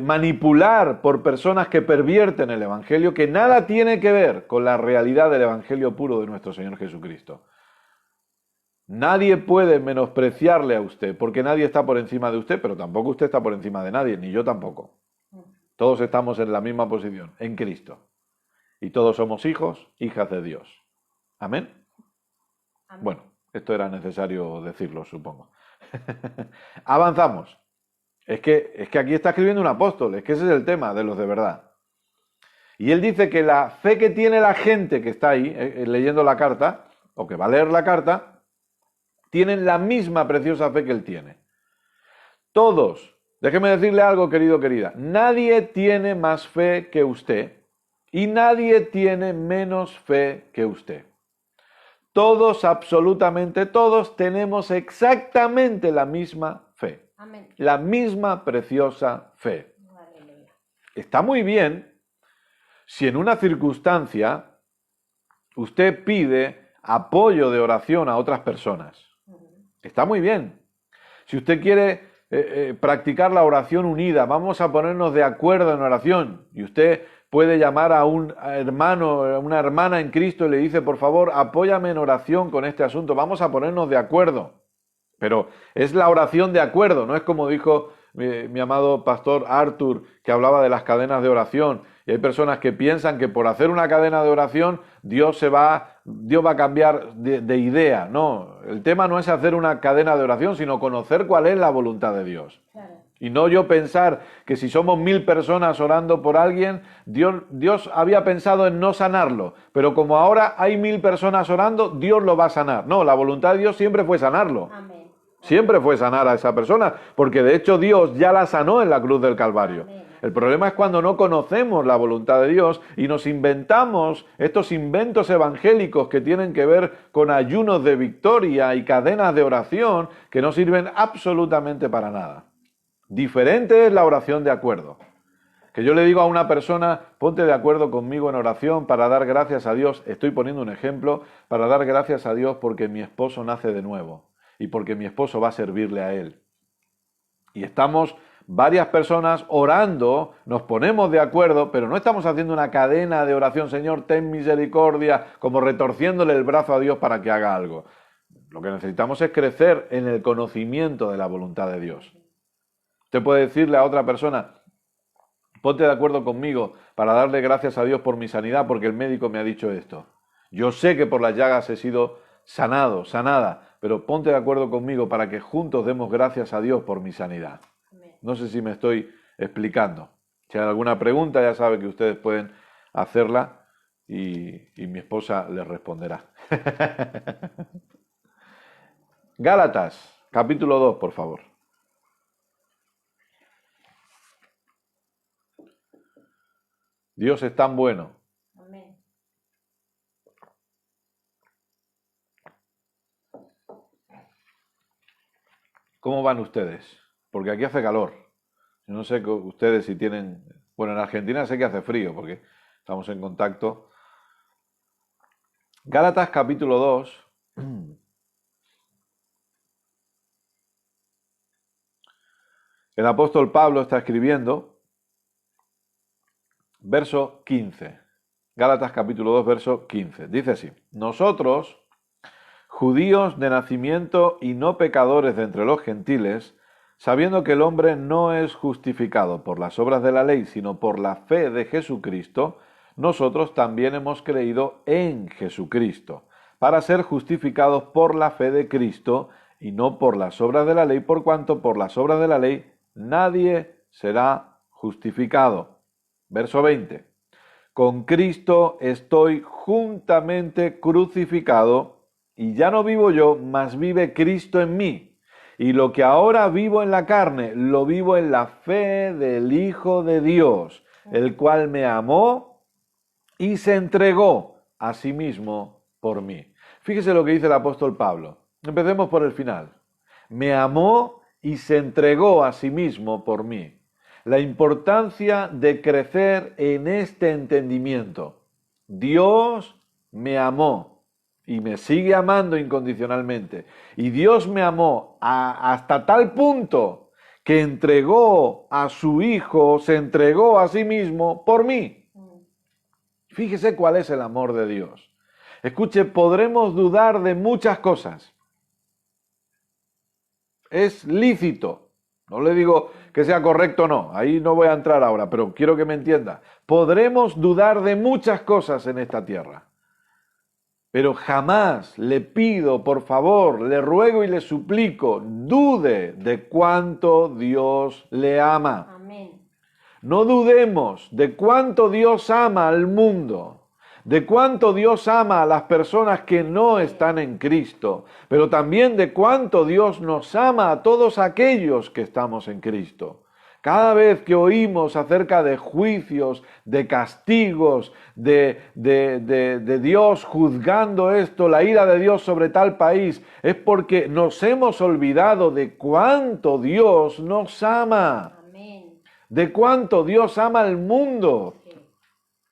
manipular por personas que pervierten el Evangelio, que nada tiene que ver con la realidad del Evangelio puro de nuestro Señor Jesucristo. Nadie puede menospreciarle a usted, porque nadie está por encima de usted, pero tampoco usted está por encima de nadie, ni yo tampoco. Todos estamos en la misma posición, en Cristo. Y todos somos hijos, hijas de Dios. ¿Amén? Amén. Bueno, esto era necesario decirlo, supongo. Avanzamos. Es que aquí está escribiendo un apóstol, es que ese es el tema de los de verdad. Y él dice que la fe que tiene la gente que está ahí, leyendo la carta, o que va a leer la carta, tienen la misma preciosa fe que él tiene. Todos, déjeme decirle algo, querido, querida, nadie tiene más fe que usted y nadie tiene menos fe que usted. Todos, absolutamente todos, tenemos exactamente la misma fe. Amén. La misma preciosa fe. Aleluya. Está muy bien si en una circunstancia usted pide apoyo de oración a otras personas. Está muy bien. Si usted quiere practicar la oración unida, vamos a ponernos de acuerdo en oración, y usted puede llamar a un hermano, a una hermana en Cristo y le dice, por favor, apóyame en oración con este asunto, vamos a ponernos de acuerdo. Pero es la oración de acuerdo, no es como dijo mi amado pastor Arthur, que hablaba de las cadenas de oración. Y hay personas que piensan que por hacer una cadena de oración Dios va a cambiar de idea. No, el tema no es hacer una cadena de oración, sino conocer cuál es la voluntad de Dios. Claro. Y no yo pensar que si somos 1000 personas orando por alguien, Dios había pensado en no sanarlo, pero como ahora hay 1000 personas orando, Dios lo va a sanar. No, la voluntad de Dios siempre fue sanarlo. Amén. Siempre fue sanar a esa persona, porque de hecho Dios ya la sanó en la cruz del Calvario. Amén. El problema es cuando no conocemos la voluntad de Dios y nos inventamos estos inventos evangélicos que tienen que ver con ayunos de victoria y cadenas de oración que no sirven absolutamente para nada. Diferente es la oración de acuerdo. Que yo le digo a una persona, ponte de acuerdo conmigo en oración para dar gracias a Dios, estoy poniendo un ejemplo, para dar gracias a Dios porque mi esposo nace de nuevo y porque mi esposo va a servirle a él. Y estamos varias personas orando, nos ponemos de acuerdo, pero no estamos haciendo una cadena de oración, Señor, ten misericordia, como retorciéndole el brazo a Dios para que haga algo. Lo que necesitamos es crecer en el conocimiento de la voluntad de Dios. Usted puede decirle a otra persona, ponte de acuerdo conmigo para darle gracias a Dios por mi sanidad, porque el médico me ha dicho esto. Yo sé que por las llagas he sido sanado, sanada, pero ponte de acuerdo conmigo para que juntos demos gracias a Dios por mi sanidad. Amén. No sé si me estoy explicando. Si hay alguna pregunta, ya sabe que ustedes pueden hacerla y mi esposa les responderá. Gálatas, capítulo 2, por favor. Dios es tan bueno. Amén. ¿Cómo van ustedes? Porque aquí hace calor. Yo no sé ustedes si tienen... Bueno, en Argentina sé que hace frío porque estamos en contacto. Gálatas capítulo 2. El apóstol Pablo está escribiendo, verso 15. Gálatas capítulo 2, verso 15. Dice así: nosotros, judíos de nacimiento y no pecadores de entre los gentiles, sabiendo que el hombre no es justificado por las obras de la ley, sino por la fe de Jesucristo, nosotros también hemos creído en Jesucristo, para ser justificados por la fe de Cristo y no por las obras de la ley, por cuanto por las obras de la ley nadie será justificado. Verso 20. Con Cristo estoy juntamente crucificado, y ya no vivo yo, mas vive Cristo en mí. Y lo que ahora vivo en la carne, lo vivo en la fe del Hijo de Dios, el cual me amó y se entregó a sí mismo por mí. Fíjese lo que dice el apóstol Pablo. Empecemos por el final. Me amó y se entregó a sí mismo por mí. La importancia de crecer en este entendimiento. Dios me amó y me sigue amando incondicionalmente. Y Dios me amó hasta tal punto que entregó a su Hijo, se entregó a sí mismo por mí. Fíjese cuál es el amor de Dios. Escuche, podremos dudar de muchas cosas. Es lícito. No le digo que sea correcto o no, ahí no voy a entrar ahora, pero quiero que me entienda. Podremos dudar de muchas cosas en esta tierra, pero jamás le pido, por favor, le ruego y le suplico, dude de cuánto Dios le ama. Amén. No dudemos de cuánto Dios ama al mundo, de cuánto Dios ama a las personas que no están en Cristo, pero también de cuánto Dios nos ama a todos aquellos que estamos en Cristo. Cada vez que oímos acerca de juicios, de castigos, de Dios juzgando esto, la ira de Dios sobre tal país, es porque nos hemos olvidado de cuánto Dios nos ama, Amén. de cuánto Dios ama al mundo.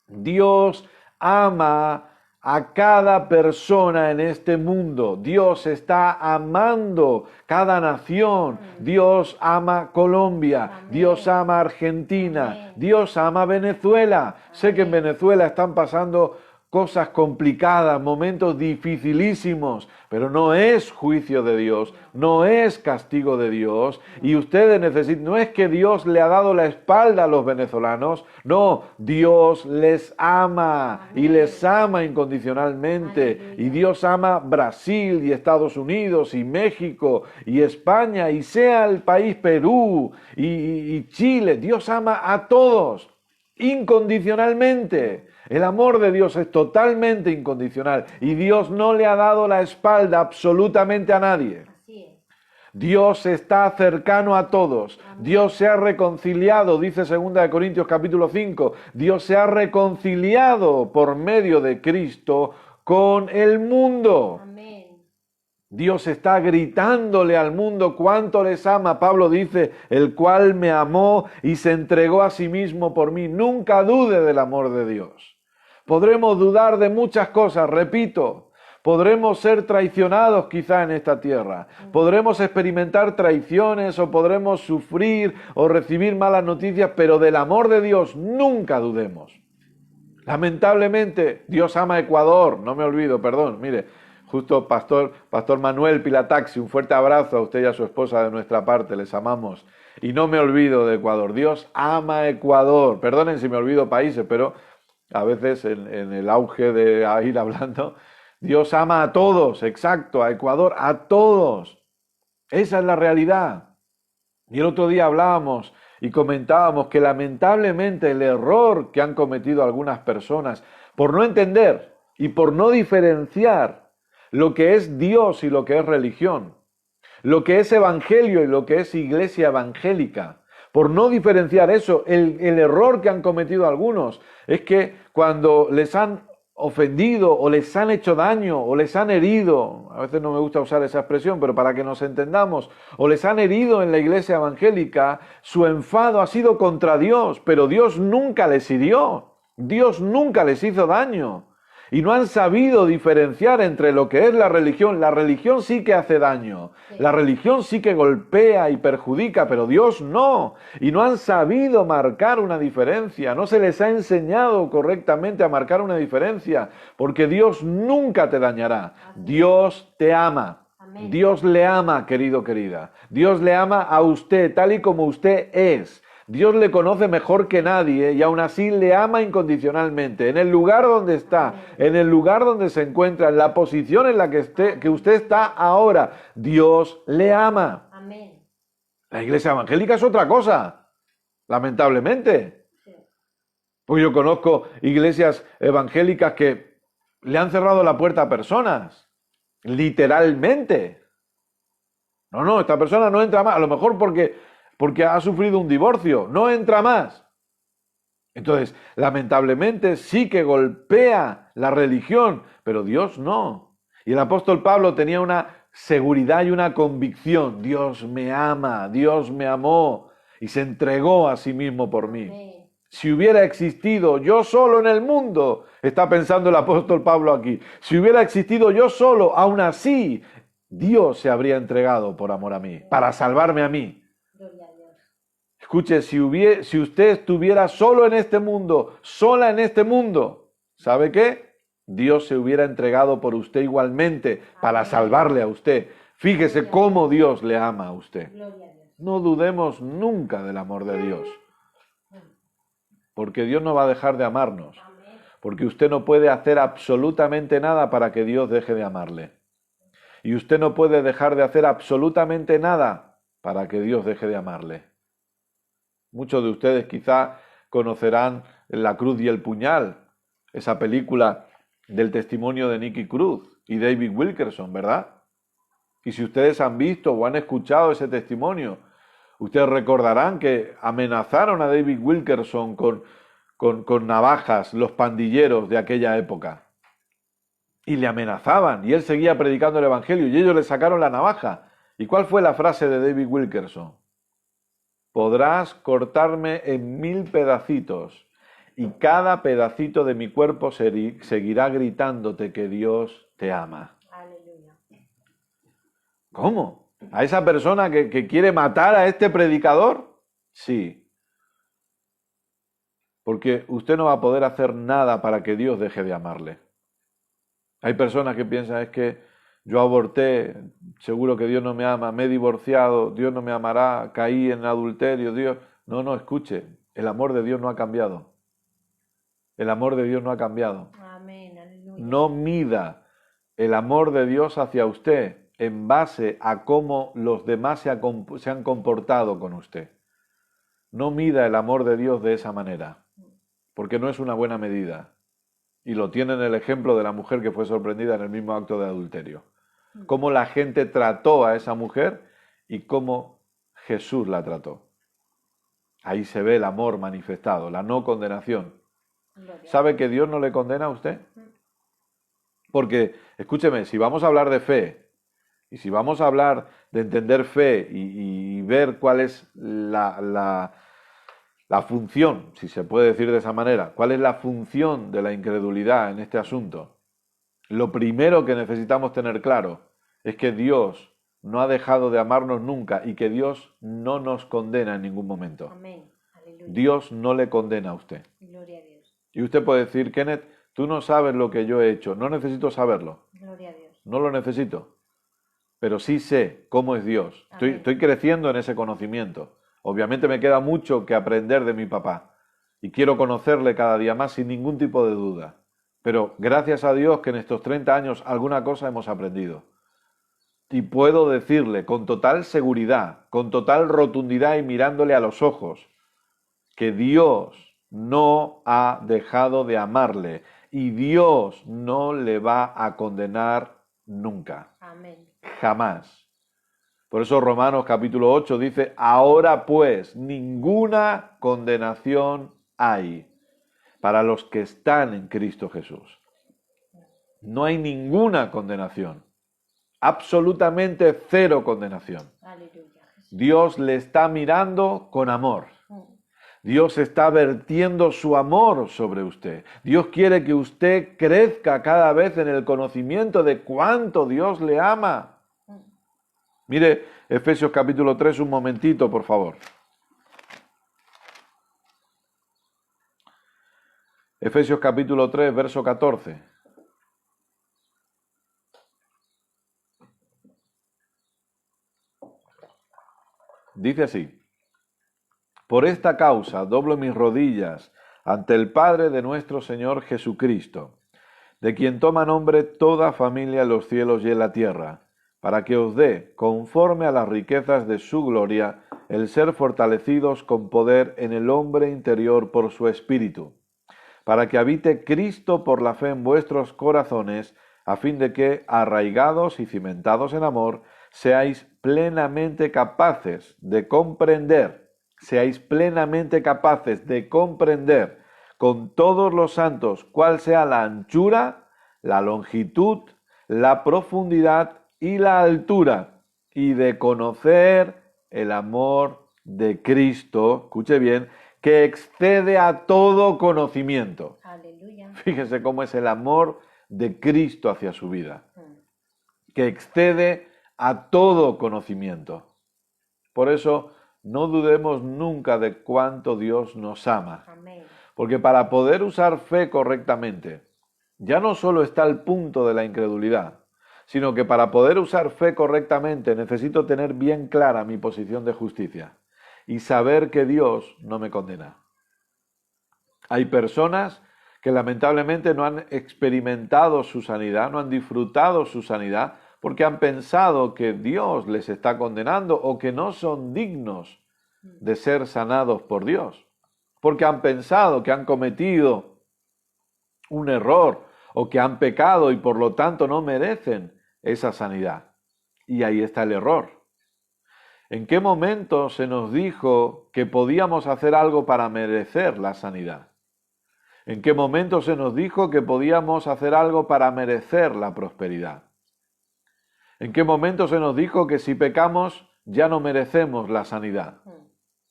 Dios ama a cada persona en este mundo. Dios está amando cada nación. Dios ama Colombia. Amén. Dios ama Argentina. Amén. Dios ama Venezuela. Sé que en Venezuela están pasando cosas complicadas, momentos dificilísimos, pero no es juicio de Dios, no es castigo de Dios, y ustedes necesitan, no es que Dios le ha dado la espalda a los venezolanos, no, Dios les ama y les ama incondicionalmente, y Dios ama Brasil y Estados Unidos y México y España y sea el país Perú y Chile, Dios ama a todos incondicionalmente. El amor de Dios es totalmente incondicional y Dios no le ha dado la espalda absolutamente a nadie. Así es. Dios está cercano a todos. Dios se ha reconciliado, dice 2 Corintios capítulo 5, Dios se ha reconciliado por medio de Cristo con el mundo. Amén. Dios está gritándole al mundo cuánto les ama. Pablo dice, el cual me amó y se entregó a sí mismo por mí. Nunca dude del amor de Dios. Podremos dudar de muchas cosas, repito. Podremos ser traicionados quizá en esta tierra. Podremos experimentar traiciones o podremos sufrir o recibir malas noticias, pero del amor de Dios nunca dudemos. Lamentablemente, Dios ama a Ecuador. No me olvido, perdón, mire. Justo Pastor Manuel Pilataxi, un fuerte abrazo a usted y a su esposa de nuestra parte, les amamos. Y no me olvido de Ecuador, Dios ama a Ecuador. Perdonen si me olvido países, pero a veces en el auge de ir hablando, Dios ama a todos, exacto, a Ecuador, a todos. Esa es la realidad. Y el otro día hablábamos y comentábamos que lamentablemente el error que han cometido algunas personas por no entender y por no diferenciar lo que es Dios y lo que es religión, lo que es evangelio y lo que es iglesia evangélica. Por no diferenciar eso, el error que han cometido algunos es que cuando les han ofendido o les han hecho daño o les han herido, a veces no me gusta usar esa expresión, pero para que nos entendamos, o les han herido en la iglesia evangélica, su enfado ha sido contra Dios, pero Dios nunca les hirió, Dios nunca les hizo daño. y no han sabido diferenciar entre lo que es la religión. La religión sí que hace daño, la religión sí que golpea y perjudica, pero Dios no. Y no han sabido marcar una diferencia, no se les ha enseñado correctamente a marcar una diferencia, porque Dios nunca te dañará. Dios te ama. Dios le ama, querido, querida. Dios le ama a usted tal y como usted es. Dios le conoce mejor que nadie y aún así le ama incondicionalmente. En el lugar donde está, en el lugar donde se encuentra, en la posición en la que usted está ahora, Dios le ama. Amén. La iglesia evangélica es otra cosa, lamentablemente. Sí. Pues yo conozco iglesias evangélicas que le han cerrado la puerta a personas, literalmente. No, esta persona no entra más, a lo mejor porque ha sufrido un divorcio, no entra más. Entonces, lamentablemente sí que golpea la religión, pero Dios no. Y el apóstol Pablo tenía una seguridad y una convicción. Dios me ama, Dios me amó y se entregó a sí mismo por mí. Amén. Si hubiera existido yo solo en el mundo, está pensando el apóstol Pablo aquí, si hubiera existido yo solo, aún así, Dios se habría entregado por amor a mí, para salvarme a mí. Gloria a Dios. Escuche, si usted estuviera solo en este mundo, sola en este mundo, ¿sabe qué? Dios se hubiera entregado por usted igualmente para salvarle a usted. Fíjese cómo Dios le ama a usted. Gloria a Dios. No dudemos nunca del amor de Dios, porque Dios no va a dejar de amarnos, Amén. porque usted no puede hacer absolutamente nada para que Dios deje de amarle. Y usted no puede dejar de hacer absolutamente nada para que Dios deje de amarle. Muchos de ustedes quizá conocerán La cruz y el puñal, esa película del testimonio de Nicky Cruz y David Wilkerson, ¿verdad? Y si ustedes han visto o han escuchado ese testimonio, ustedes recordarán que amenazaron a David Wilkerson con navajas los pandilleros de aquella época. Y le amenazaban, y él seguía predicando el evangelio, y ellos le sacaron la navaja. ¿Y cuál fue la frase de David Wilkerson? Podrás cortarme en 1000 pedacitos, y cada pedacito de mi cuerpo seguirá gritándote que Dios te ama. Aleluya. ¿Cómo? ¿A esa persona que quiere matar a este predicador? Sí. Porque usted no va a poder hacer nada para que Dios deje de amarle. Hay personas que piensan, es que yo aborté, seguro que Dios no me ama, me he divorciado, Dios no me amará, caí en adulterio, Dios... No, escuche, el amor de Dios no ha cambiado. El amor de Dios no ha cambiado. Amén. Aleluya. No mida el amor de Dios hacia usted en base a cómo los demás se han comportado con usted. No mida el amor de Dios de esa manera, porque no es una buena medida. Y lo tiene en el ejemplo de la mujer que fue sorprendida en el mismo acto de adulterio. Cómo la gente trató a esa mujer y cómo Jesús la trató. Ahí se ve el amor manifestado, la no condenación. Gloria. ¿Sabe que Dios no le condena a usted? Porque, escúcheme, si vamos a hablar de fe, y si vamos a hablar de entender fe y ver cuál es la función, si se puede decir de esa manera, cuál es la función de la incredulidad en este asunto, lo primero que necesitamos tener claro es que Dios no ha dejado de amarnos nunca y que Dios no nos condena en ningún momento. Amén. Aleluya. Dios no le condena a usted. Gloria a Dios. Y usted puede decir, Kenneth, tú no sabes lo que yo he hecho, no necesito saberlo, Gloria a Dios. no lo necesito, pero sí sé cómo es Dios. Amén. Estoy creciendo en ese conocimiento. Obviamente me queda mucho que aprender de mi papá y quiero conocerle cada día más sin ningún tipo de duda. Pero gracias a Dios que en estos 30 años alguna cosa hemos aprendido. Y puedo decirle con total seguridad, con total rotundidad y mirándole a los ojos, que Dios no ha dejado de amarle y Dios no le va a condenar nunca, Amén. jamás. Por eso Romanos capítulo 8 dice, ahora pues ninguna condenación hay para los que están en Cristo Jesús. No hay ninguna condenación, absolutamente cero condenación. Aleluya. Dios le está mirando con amor. Dios está vertiendo su amor sobre usted. Dios quiere que usted crezca cada vez en el conocimiento de cuánto Dios le ama. Mire Efesios capítulo 3 un momentito, por favor. Efesios capítulo 3, verso 14. Dice así: por esta causa doblo mis rodillas ante el Padre de nuestro Señor Jesucristo, de quien toma nombre toda familia en los cielos y en la tierra, para que os dé, conforme a las riquezas de su gloria, el ser fortalecidos con poder en el hombre interior por su Espíritu, para que habite Cristo por la fe en vuestros corazones, a fin de que, arraigados y cimentados en amor, seáis plenamente capaces de comprender con todos los santos cuál sea la anchura, la longitud, la profundidad y la altura, y de conocer el amor de Cristo, escuche bien, que excede a todo conocimiento. Aleluya. Fíjese cómo es el amor de Cristo hacia su vida, que excede a todo conocimiento. Por eso, no dudemos nunca de cuánto Dios nos ama. Amén. Porque para poder usar fe correctamente, ya no solo está el punto de la incredulidad, sino que para poder usar fe correctamente necesito tener bien clara mi posición de justicia y saber que Dios no me condena. Hay personas que lamentablemente no han experimentado su sanidad, no han disfrutado su sanidad, porque han pensado que Dios les está condenando o que no son dignos de ser sanados por Dios, porque han pensado que han cometido un error o que han pecado y por lo tanto no merecen esa sanidad. Y ahí está el error. ¿En qué momento se nos dijo que podíamos hacer algo para merecer la sanidad? ¿En qué momento se nos dijo que podíamos hacer algo para merecer la prosperidad? ¿En qué momento se nos dijo que si pecamos ya no merecemos la sanidad?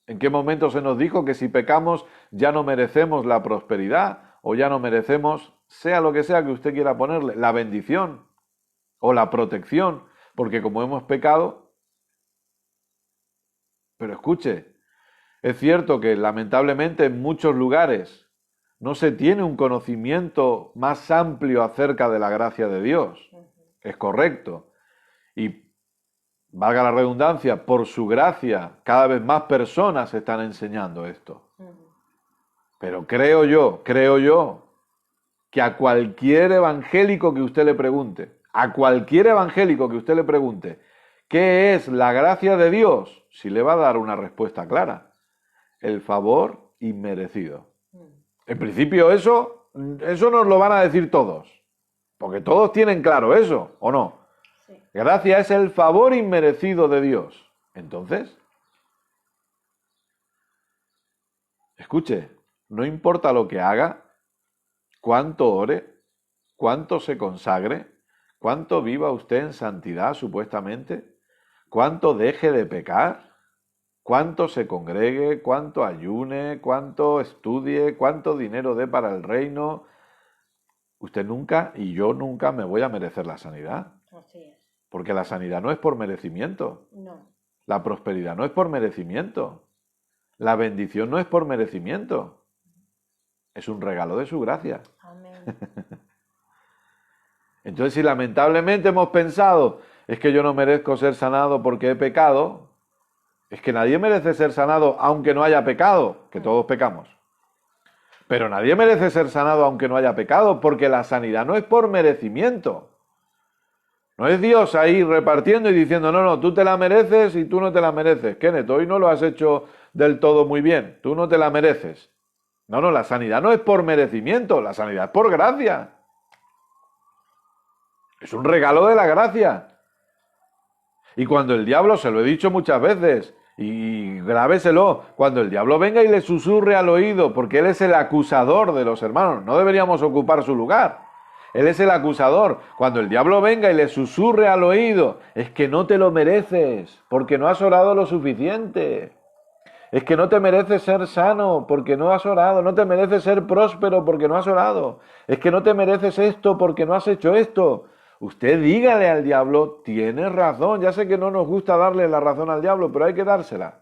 ¿En qué momento se nos dijo que si pecamos ya no merecemos la prosperidad o ya no merecemos, sea lo que sea que usted quiera ponerle, la bendición o la protección? Porque como hemos pecado, pero escuche, es cierto que lamentablemente en muchos lugares no se tiene un conocimiento más amplio acerca de la gracia de Dios. Es correcto. Y valga la redundancia, por su gracia, cada vez más personas están enseñando esto. Pero creo yo, que a cualquier evangélico que usted le pregunte, ¿qué es la gracia de Dios? Si le va a dar una respuesta clara. El favor inmerecido. En principio eso nos lo van a decir todos, porque todos tienen claro eso, ¿o no? Gracia es el favor inmerecido de Dios. Entonces, escuche, no importa lo que haga, cuánto ore, cuánto se consagre, cuánto viva usted en santidad supuestamente, cuánto deje de pecar, cuánto se congregue, cuánto ayune, cuánto estudie, cuánto dinero dé para el reino, usted nunca y yo nunca me voy a merecer la sanidad. Así es. Porque la sanidad no es por merecimiento. No. La prosperidad no es por merecimiento. La bendición no es por merecimiento. Es un regalo de su gracia. Amén. Entonces, si lamentablemente hemos pensado, es que yo no merezco ser sanado porque he pecado, es que nadie merece ser sanado aunque no haya pecado, que todos pecamos. Pero nadie merece ser sanado aunque no haya pecado, porque la sanidad no es por merecimiento. No es Dios ahí repartiendo y diciendo, no, tú te la mereces y tú no te la mereces. Kenneth, hoy no lo has hecho del todo muy bien, tú no te la mereces. No, la sanidad no es por merecimiento, la sanidad es por gracia. Es un regalo de la gracia. Y cuando el diablo, se lo he dicho muchas veces, y grábeselo, cuando el diablo venga y le susurre al oído, porque él es el acusador de los hermanos, no deberíamos ocupar su lugar. Él es el acusador. Cuando el diablo venga y le susurre al oído, es que no te lo mereces, porque no has orado lo suficiente. Es que no te mereces ser sano porque no has orado, no te mereces ser próspero porque no has orado, es que no te mereces esto porque no has hecho esto. Usted dígale al diablo, tienes razón, ya sé que no nos gusta darle la razón al diablo, pero hay que dársela.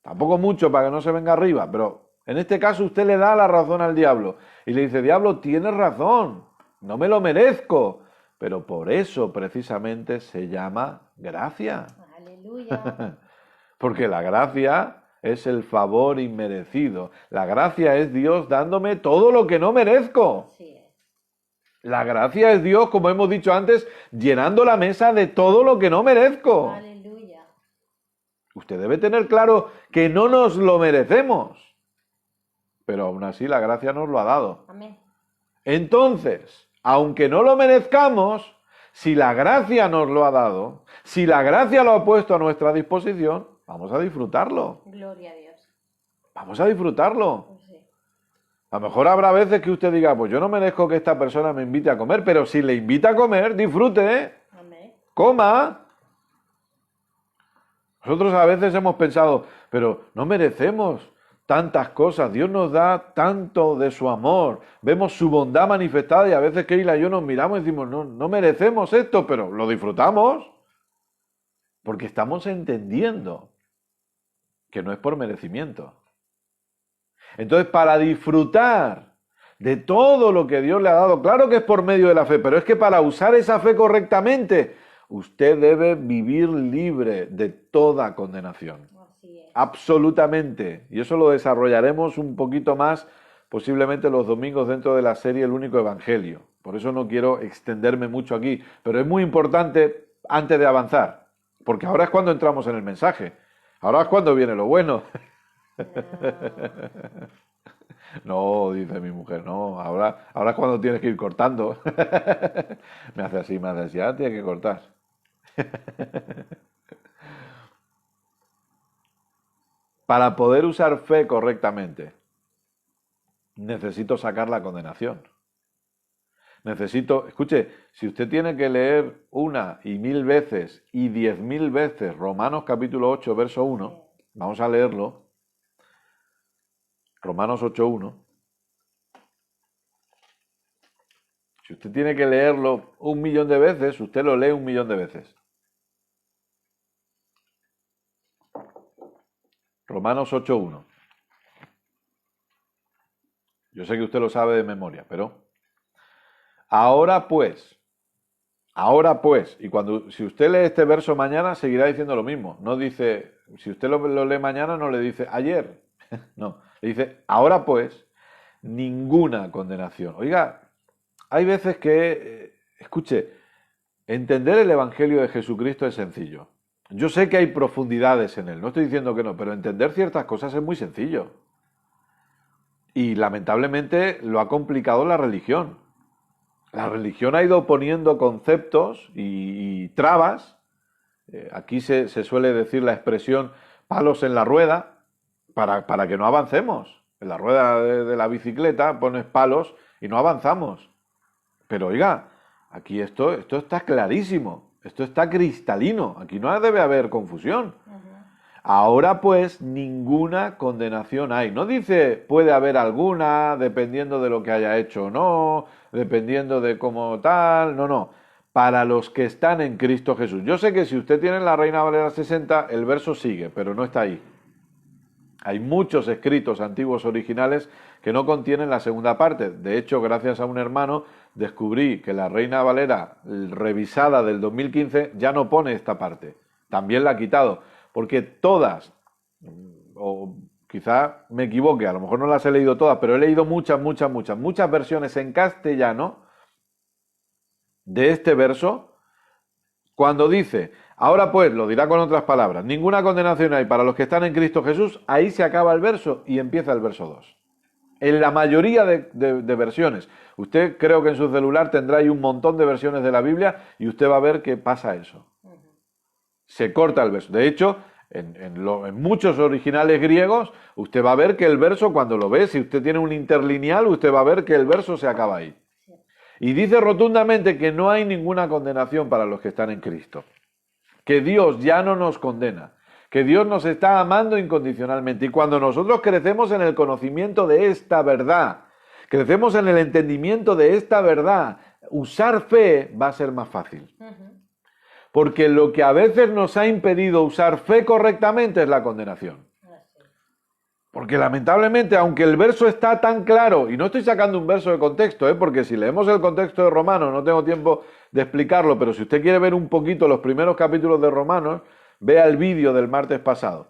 Tampoco mucho para que no se venga arriba, pero en este caso usted le da la razón al diablo y le dice, diablo, tienes razón, no me lo merezco, pero por eso precisamente se llama gracia. Aleluya. Porque la gracia es el favor inmerecido. La gracia es Dios dándome todo lo que no merezco. Así es. La gracia es Dios, como hemos dicho antes, llenando la mesa de todo lo que no merezco. Aleluya. Usted debe tener claro que no nos lo merecemos, pero aún así la gracia nos lo ha dado. Amén. Entonces, aunque no lo merezcamos, si la gracia nos lo ha dado, si la gracia lo ha puesto a nuestra disposición, vamos a disfrutarlo. Gloria a Dios. Vamos a disfrutarlo. Pues sí. A lo mejor habrá veces que usted diga, pues yo no merezco que esta persona me invite a comer, pero si le invita a comer, disfrute, Amén. coma. Nosotros a veces hemos pensado, pero no merecemos tantas cosas, Dios nos da tanto de su amor, vemos su bondad manifestada y a veces Keila y yo nos miramos y decimos, no merecemos esto, pero lo disfrutamos porque estamos entendiendo que no es por merecimiento. Entonces, para disfrutar de todo lo que Dios le ha dado, claro que es por medio de la fe, pero es que para usar esa fe correctamente, usted debe vivir libre de toda condenación. Así es. Absolutamente. Y eso lo desarrollaremos un poquito más, posiblemente los domingos dentro de la serie El Único Evangelio. Por eso no quiero extenderme mucho aquí, pero es muy importante antes de avanzar, porque ahora es cuando entramos en el mensaje. Ahora es cuando viene lo bueno. No, dice mi mujer, no, ahora es cuando tienes que ir cortando. Me hace así, ya tienes que cortar. Para poder usar fe correctamente, necesito sacar la condenación. Escuche, si usted tiene que leer 1 y 1000 veces y 10.000 veces Romanos capítulo 8, verso 1, vamos a leerlo. Romanos 8.1. Si usted tiene que leerlo 1.000.000 de veces, usted lo lee 1.000.000 de veces. Romanos 8.1. Yo sé que usted lo sabe de memoria, pero ahora pues, y si usted lee este verso mañana, seguirá diciendo lo mismo. No dice, si usted lo lee mañana, no le dice ayer. No, le dice, ahora pues, ninguna condenación. Oiga, hay veces que, escuche, entender el Evangelio de Jesucristo es sencillo. Yo sé que hay profundidades en él, no estoy diciendo que no, pero entender ciertas cosas es muy sencillo. Y lamentablemente lo ha complicado la religión. La religión ha ido poniendo conceptos y trabas. Aquí se suele decir la expresión palos en la rueda para que no avancemos. En la rueda de la bicicleta pones palos y no avanzamos. Pero oiga, aquí esto está clarísimo, esto está cristalino, aquí no debe haber confusión. Ahora pues ninguna condenación hay. No dice puede haber alguna, dependiendo de lo que haya hecho o no, dependiendo de cómo tal, no. Para los que están en Cristo Jesús. Yo sé que si usted tiene la Reina Valera 60, el verso sigue, pero no está ahí. Hay muchos escritos antiguos originales que no contienen la segunda parte. De hecho, gracias a un hermano, descubrí que la Reina Valera revisada del 2015 ya no pone esta parte. También la ha quitado. Porque todas, o quizá me equivoque, a lo mejor no las he leído todas, pero he leído muchas versiones en castellano de este verso, cuando dice, ahora pues, lo dirá con otras palabras, ninguna condenación hay para los que están en Cristo Jesús, ahí se acaba el verso y empieza el verso 2. En la mayoría de versiones, usted creo que en su celular tendrá ahí un montón de versiones de la Biblia y usted va a ver que pasa eso. Se corta el verso. De hecho, en muchos originales griegos, usted va a ver que el verso, cuando lo ve, si usted tiene un interlineal, usted va a ver que el verso se acaba ahí. Y dice rotundamente que no hay ninguna condenación para los que están en Cristo. Que Dios ya no nos condena. que Dios nos está amando incondicionalmente. Y cuando nosotros crecemos en el conocimiento de esta verdad, crecemos en el entendimiento de esta verdad, usar fe va a ser más fácil. Porque lo que a veces nos ha impedido usar fe correctamente es la condenación. Porque lamentablemente, aunque el verso está tan claro, y no estoy sacando un verso de contexto, porque si leemos el contexto de Romanos, no tengo tiempo de explicarlo, pero si usted quiere ver un poquito los primeros capítulos de Romanos, vea el vídeo del martes pasado.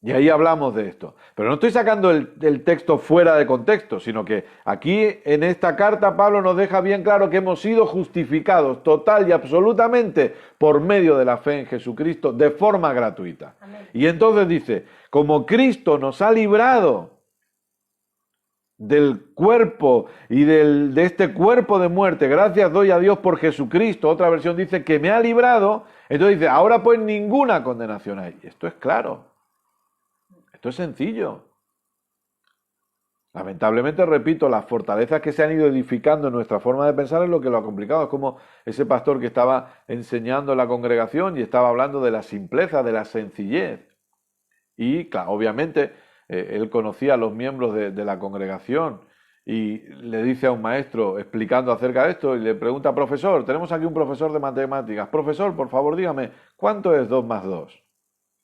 Y ahí hablamos de esto. Pero no estoy sacando el texto fuera de contexto, sino que aquí en esta carta Pablo nos deja bien claro que hemos sido justificados total y absolutamente por medio de la fe en Jesucristo de forma gratuita. Amén. Y entonces dice, como Cristo nos ha librado del cuerpo y de este cuerpo de muerte, gracias doy a Dios por Jesucristo, otra versión dice que me ha librado, entonces dice, ahora pues ninguna condenación hay. Esto es claro. Esto es sencillo. Lamentablemente, repito, las fortalezas que se han ido edificando en nuestra forma de pensar es lo que lo ha complicado. Es como ese pastor que estaba enseñando en la congregación y estaba hablando de la simpleza, de la sencillez. Y, claro, obviamente, él conocía a los miembros de la congregación y le dice a un maestro explicando acerca de esto y le pregunta, profesor, tenemos aquí un profesor de matemáticas. Profesor, por favor, dígame, ¿cuánto es 2 más 2?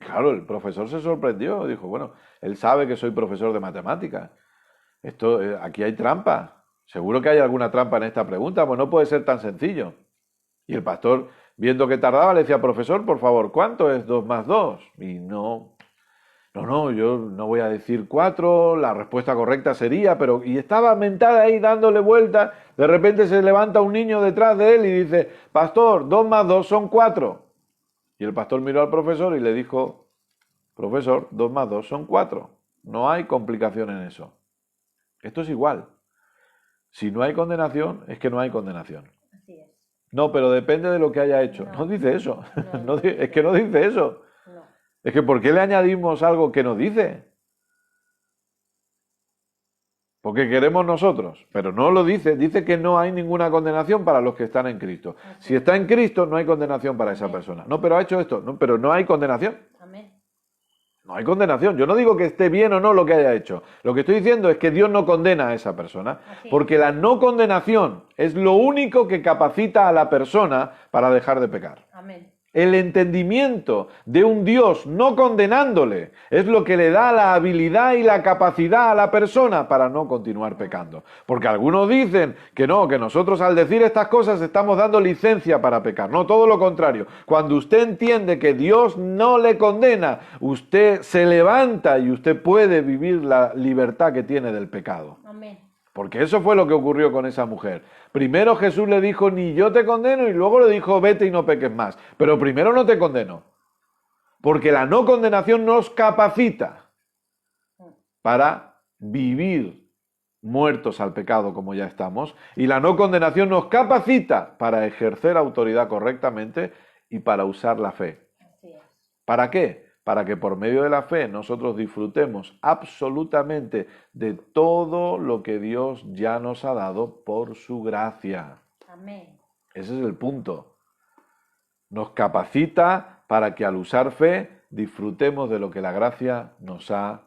Claro, el profesor se sorprendió, dijo, bueno, él sabe que soy profesor de matemáticas. Aquí hay trampa. Seguro que hay alguna trampa en esta pregunta, pues no puede ser tan sencillo. Y el pastor, viendo que tardaba, le decía, profesor, por favor, ¿cuánto es 2 más 2? Y no, yo no voy a decir 4, la respuesta correcta sería, pero... Y estaba mentada ahí dándole vuelta, de repente se levanta un niño detrás de él y dice, pastor, 2 más 2 son 4. Y el pastor miró al profesor y le dijo, profesor, 2 más 2 son 4. No hay complicación en eso. Esto es igual. Si no hay condenación, es que no hay condenación. Así es. No, pero depende de lo que haya hecho. No dice eso. No, es que no dice eso. No. Es que ¿por qué le añadimos algo que no dice? Porque queremos nosotros, pero no lo dice. Dice que no hay ninguna condenación para los que están en Cristo. Si está en Cristo, no hay condenación para esa persona. No, pero ha hecho esto. No, pero no hay condenación. Amén. No hay condenación. Yo no digo que esté bien o no lo que haya hecho. Lo que estoy diciendo es que Dios no condena a esa persona. Porque la no condenación es lo único que capacita a la persona para dejar de pecar. Amén. El entendimiento de un Dios no condenándole es lo que le da la habilidad y la capacidad a la persona para no continuar pecando. Porque algunos dicen que no, que nosotros al decir estas cosas estamos dando licencia para pecar. No, todo lo contrario. Cuando usted entiende que Dios no le condena, usted se levanta y usted puede vivir la libertad que tiene del pecado. Amén. Porque eso fue lo que ocurrió con esa mujer. Primero Jesús le dijo, ni yo te condeno, y luego le dijo, vete y no peques más. Pero primero no te condeno. Porque la no condenación nos capacita para vivir muertos al pecado como ya estamos. Y la no condenación nos capacita para ejercer autoridad correctamente y para usar la fe. Así es. ¿Para qué? Para que por medio de la fe nosotros disfrutemos absolutamente de todo lo que Dios ya nos ha dado por su gracia. Amén. Ese es el punto. Nos capacita para que al usar fe disfrutemos de lo que la gracia nos ha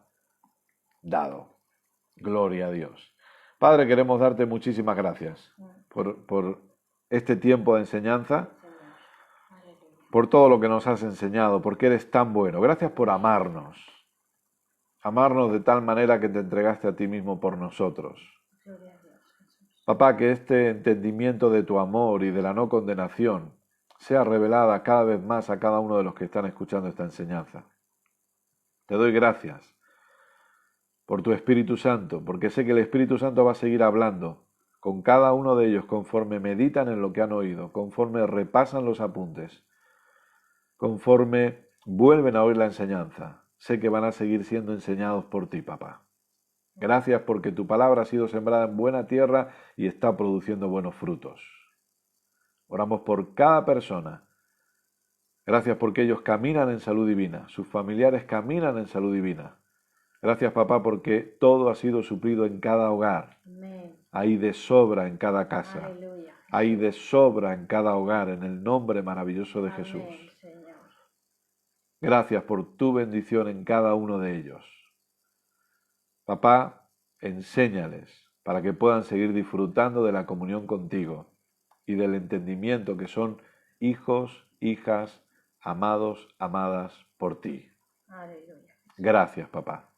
dado. Gloria a Dios. Padre, queremos darte muchísimas gracias por este tiempo de enseñanza. Por todo lo que nos has enseñado, porque eres tan bueno. Gracias por amarnos. Amarnos de tal manera que te entregaste a ti mismo por nosotros. Papá, que este entendimiento de tu amor y de la no condenación sea revelada cada vez más a cada uno de los que están escuchando esta enseñanza. Te doy gracias por tu Espíritu Santo, porque sé que el Espíritu Santo va a seguir hablando con cada uno de ellos conforme meditan en lo que han oído, conforme repasan los apuntes, conforme vuelven a oír la enseñanza. Sé que van a seguir siendo enseñados por ti, papá. Gracias porque tu palabra ha sido sembrada en buena tierra y está produciendo buenos frutos. Oramos por cada persona. Gracias porque ellos caminan en salud divina, sus familiares caminan en salud divina. Gracias, papá, porque todo ha sido suplido en cada hogar. Amén. Hay de sobra en cada casa. Aleluya. Hay de sobra en cada hogar, en el nombre maravilloso de Amén, Jesús. Señor. Gracias por tu bendición en cada uno de ellos. Papá, enséñales para que puedan seguir disfrutando de la comunión contigo y del entendimiento que son hijos, hijas, amados, amadas por ti. Aleluya. Gracias, papá.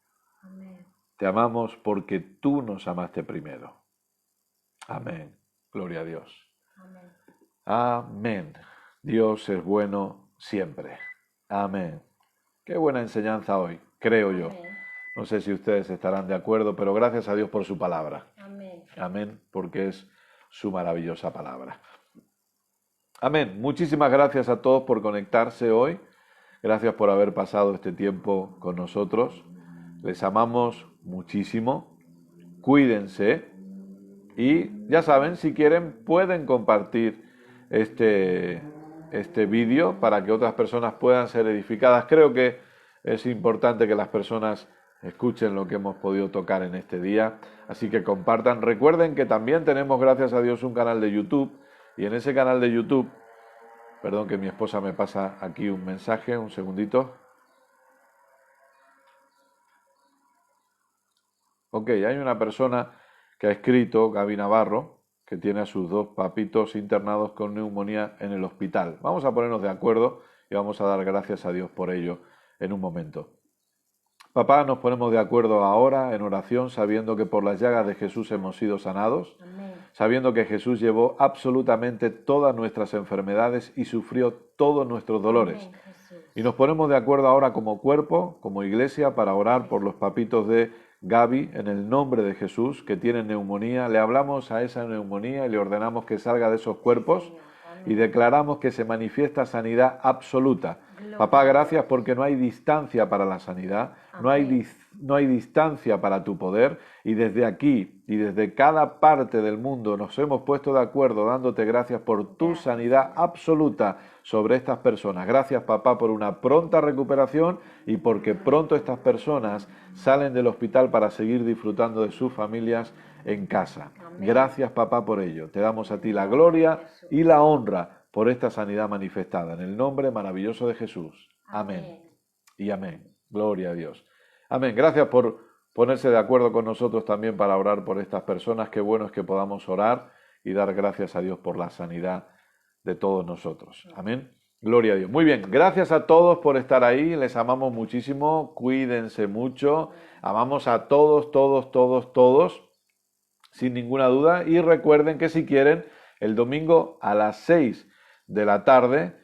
Amén. Te amamos porque tú nos amaste primero. Amén. Gloria a Dios. Amén. Amén. Dios es bueno siempre. Amén. Qué buena enseñanza hoy, creo yo. Amén. No sé si ustedes estarán de acuerdo, pero gracias a Dios por su palabra. Amén. Amén, porque es su maravillosa palabra. Amén. Muchísimas gracias a todos por conectarse hoy. Gracias por haber pasado este tiempo con nosotros. Les amamos muchísimo. Cuídense. Y ya saben, si quieren, pueden compartir este vídeo para que otras personas puedan ser edificadas. Creo que es importante que las personas escuchen lo que hemos podido tocar en este día. Así que compartan. Recuerden que también tenemos, gracias a Dios, un canal de YouTube. Y en ese canal de YouTube, perdón que mi esposa me pasa aquí un mensaje, un segundito. Ok, hay una persona que ha escrito, Gaby Navarro, que tiene a sus 2 papitos internados con neumonía en el hospital. Vamos a ponernos de acuerdo y vamos a dar gracias a Dios por ello en un momento. Papá, nos ponemos de acuerdo ahora en oración, sabiendo que por las llagas de Jesús hemos sido sanados, Amén. sabiendo que Jesús llevó absolutamente todas nuestras enfermedades y sufrió todos nuestros dolores. Amén, Jesús. Y nos ponemos de acuerdo ahora como cuerpo, como iglesia, para orar por los papitos de Gaby en el nombre de Jesús, que tienen neumonía. Le hablamos a esa neumonía y le ordenamos que salga de esos cuerpos Señor. Amén. y declaramos que se manifiesta sanidad absoluta. Gloria Papá, a Dios. gracias porque no hay distancia para la sanidad, no Amén. hay distancia para tu poder, y desde aquí y desde cada parte del mundo nos hemos puesto de acuerdo dándote gracias por tu Gracias, sanidad Señor. absoluta sobre estas personas. Gracias, papá, por una pronta recuperación y porque pronto estas personas salen del hospital para seguir disfrutando de sus familias en casa. Amén. Gracias, papá, por ello. Te damos a ti la gloria y la honra por esta sanidad manifestada. En el nombre maravilloso de Jesús. Amén. Y amén. Gloria a Dios. Amén. Gracias por ponerse de acuerdo con nosotros también para orar por estas personas. Qué bueno es que podamos orar y dar gracias a Dios por la sanidad de todos nosotros. Amén. Gloria a Dios. Muy bien. Gracias a todos por estar ahí. Les amamos muchísimo. Cuídense mucho. Amamos a todos, todos, todos, todos, sin ninguna duda. Y recuerden que si quieren, el domingo a las 6 de la tarde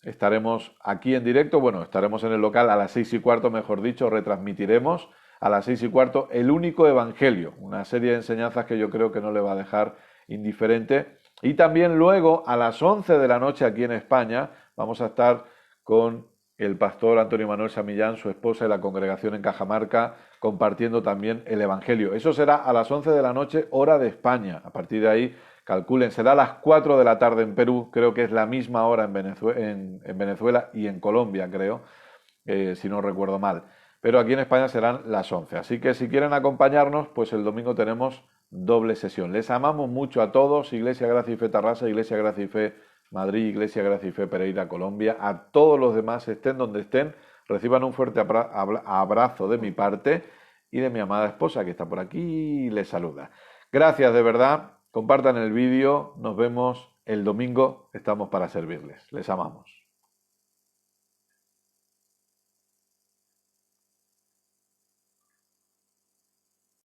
estaremos aquí en directo. Bueno, estaremos en el local a las 6:15, mejor dicho, retransmitiremos a las 6:15 el único evangelio, una serie de enseñanzas que yo creo que no le va a dejar indiferente. Y también luego a las 11 de la noche aquí en España vamos a estar con el pastor Antonio Manuel Samillán, su esposa y la congregación en Cajamarca, compartiendo también el evangelio. Eso será a las 11 de la noche, hora de España. A partir de ahí, calculen, será a las 4 de la tarde en Perú, creo que es la misma hora en Venezuela y en Colombia, creo, si no recuerdo mal. Pero aquí en España serán las 11. Así que si quieren acompañarnos, pues el domingo tenemos doble sesión. Les amamos mucho a todos, Iglesia Gracia y Fe Tarrasa, Iglesia Gracia y Fe Madrid, Iglesia Gracia y Fe Pereira, Colombia. A todos los demás, estén donde estén, reciban un fuerte abrazo de mi parte y de mi amada esposa que está por aquí y les saluda. Gracias de verdad. Compartan el vídeo, nos vemos el domingo, estamos para servirles. Les amamos.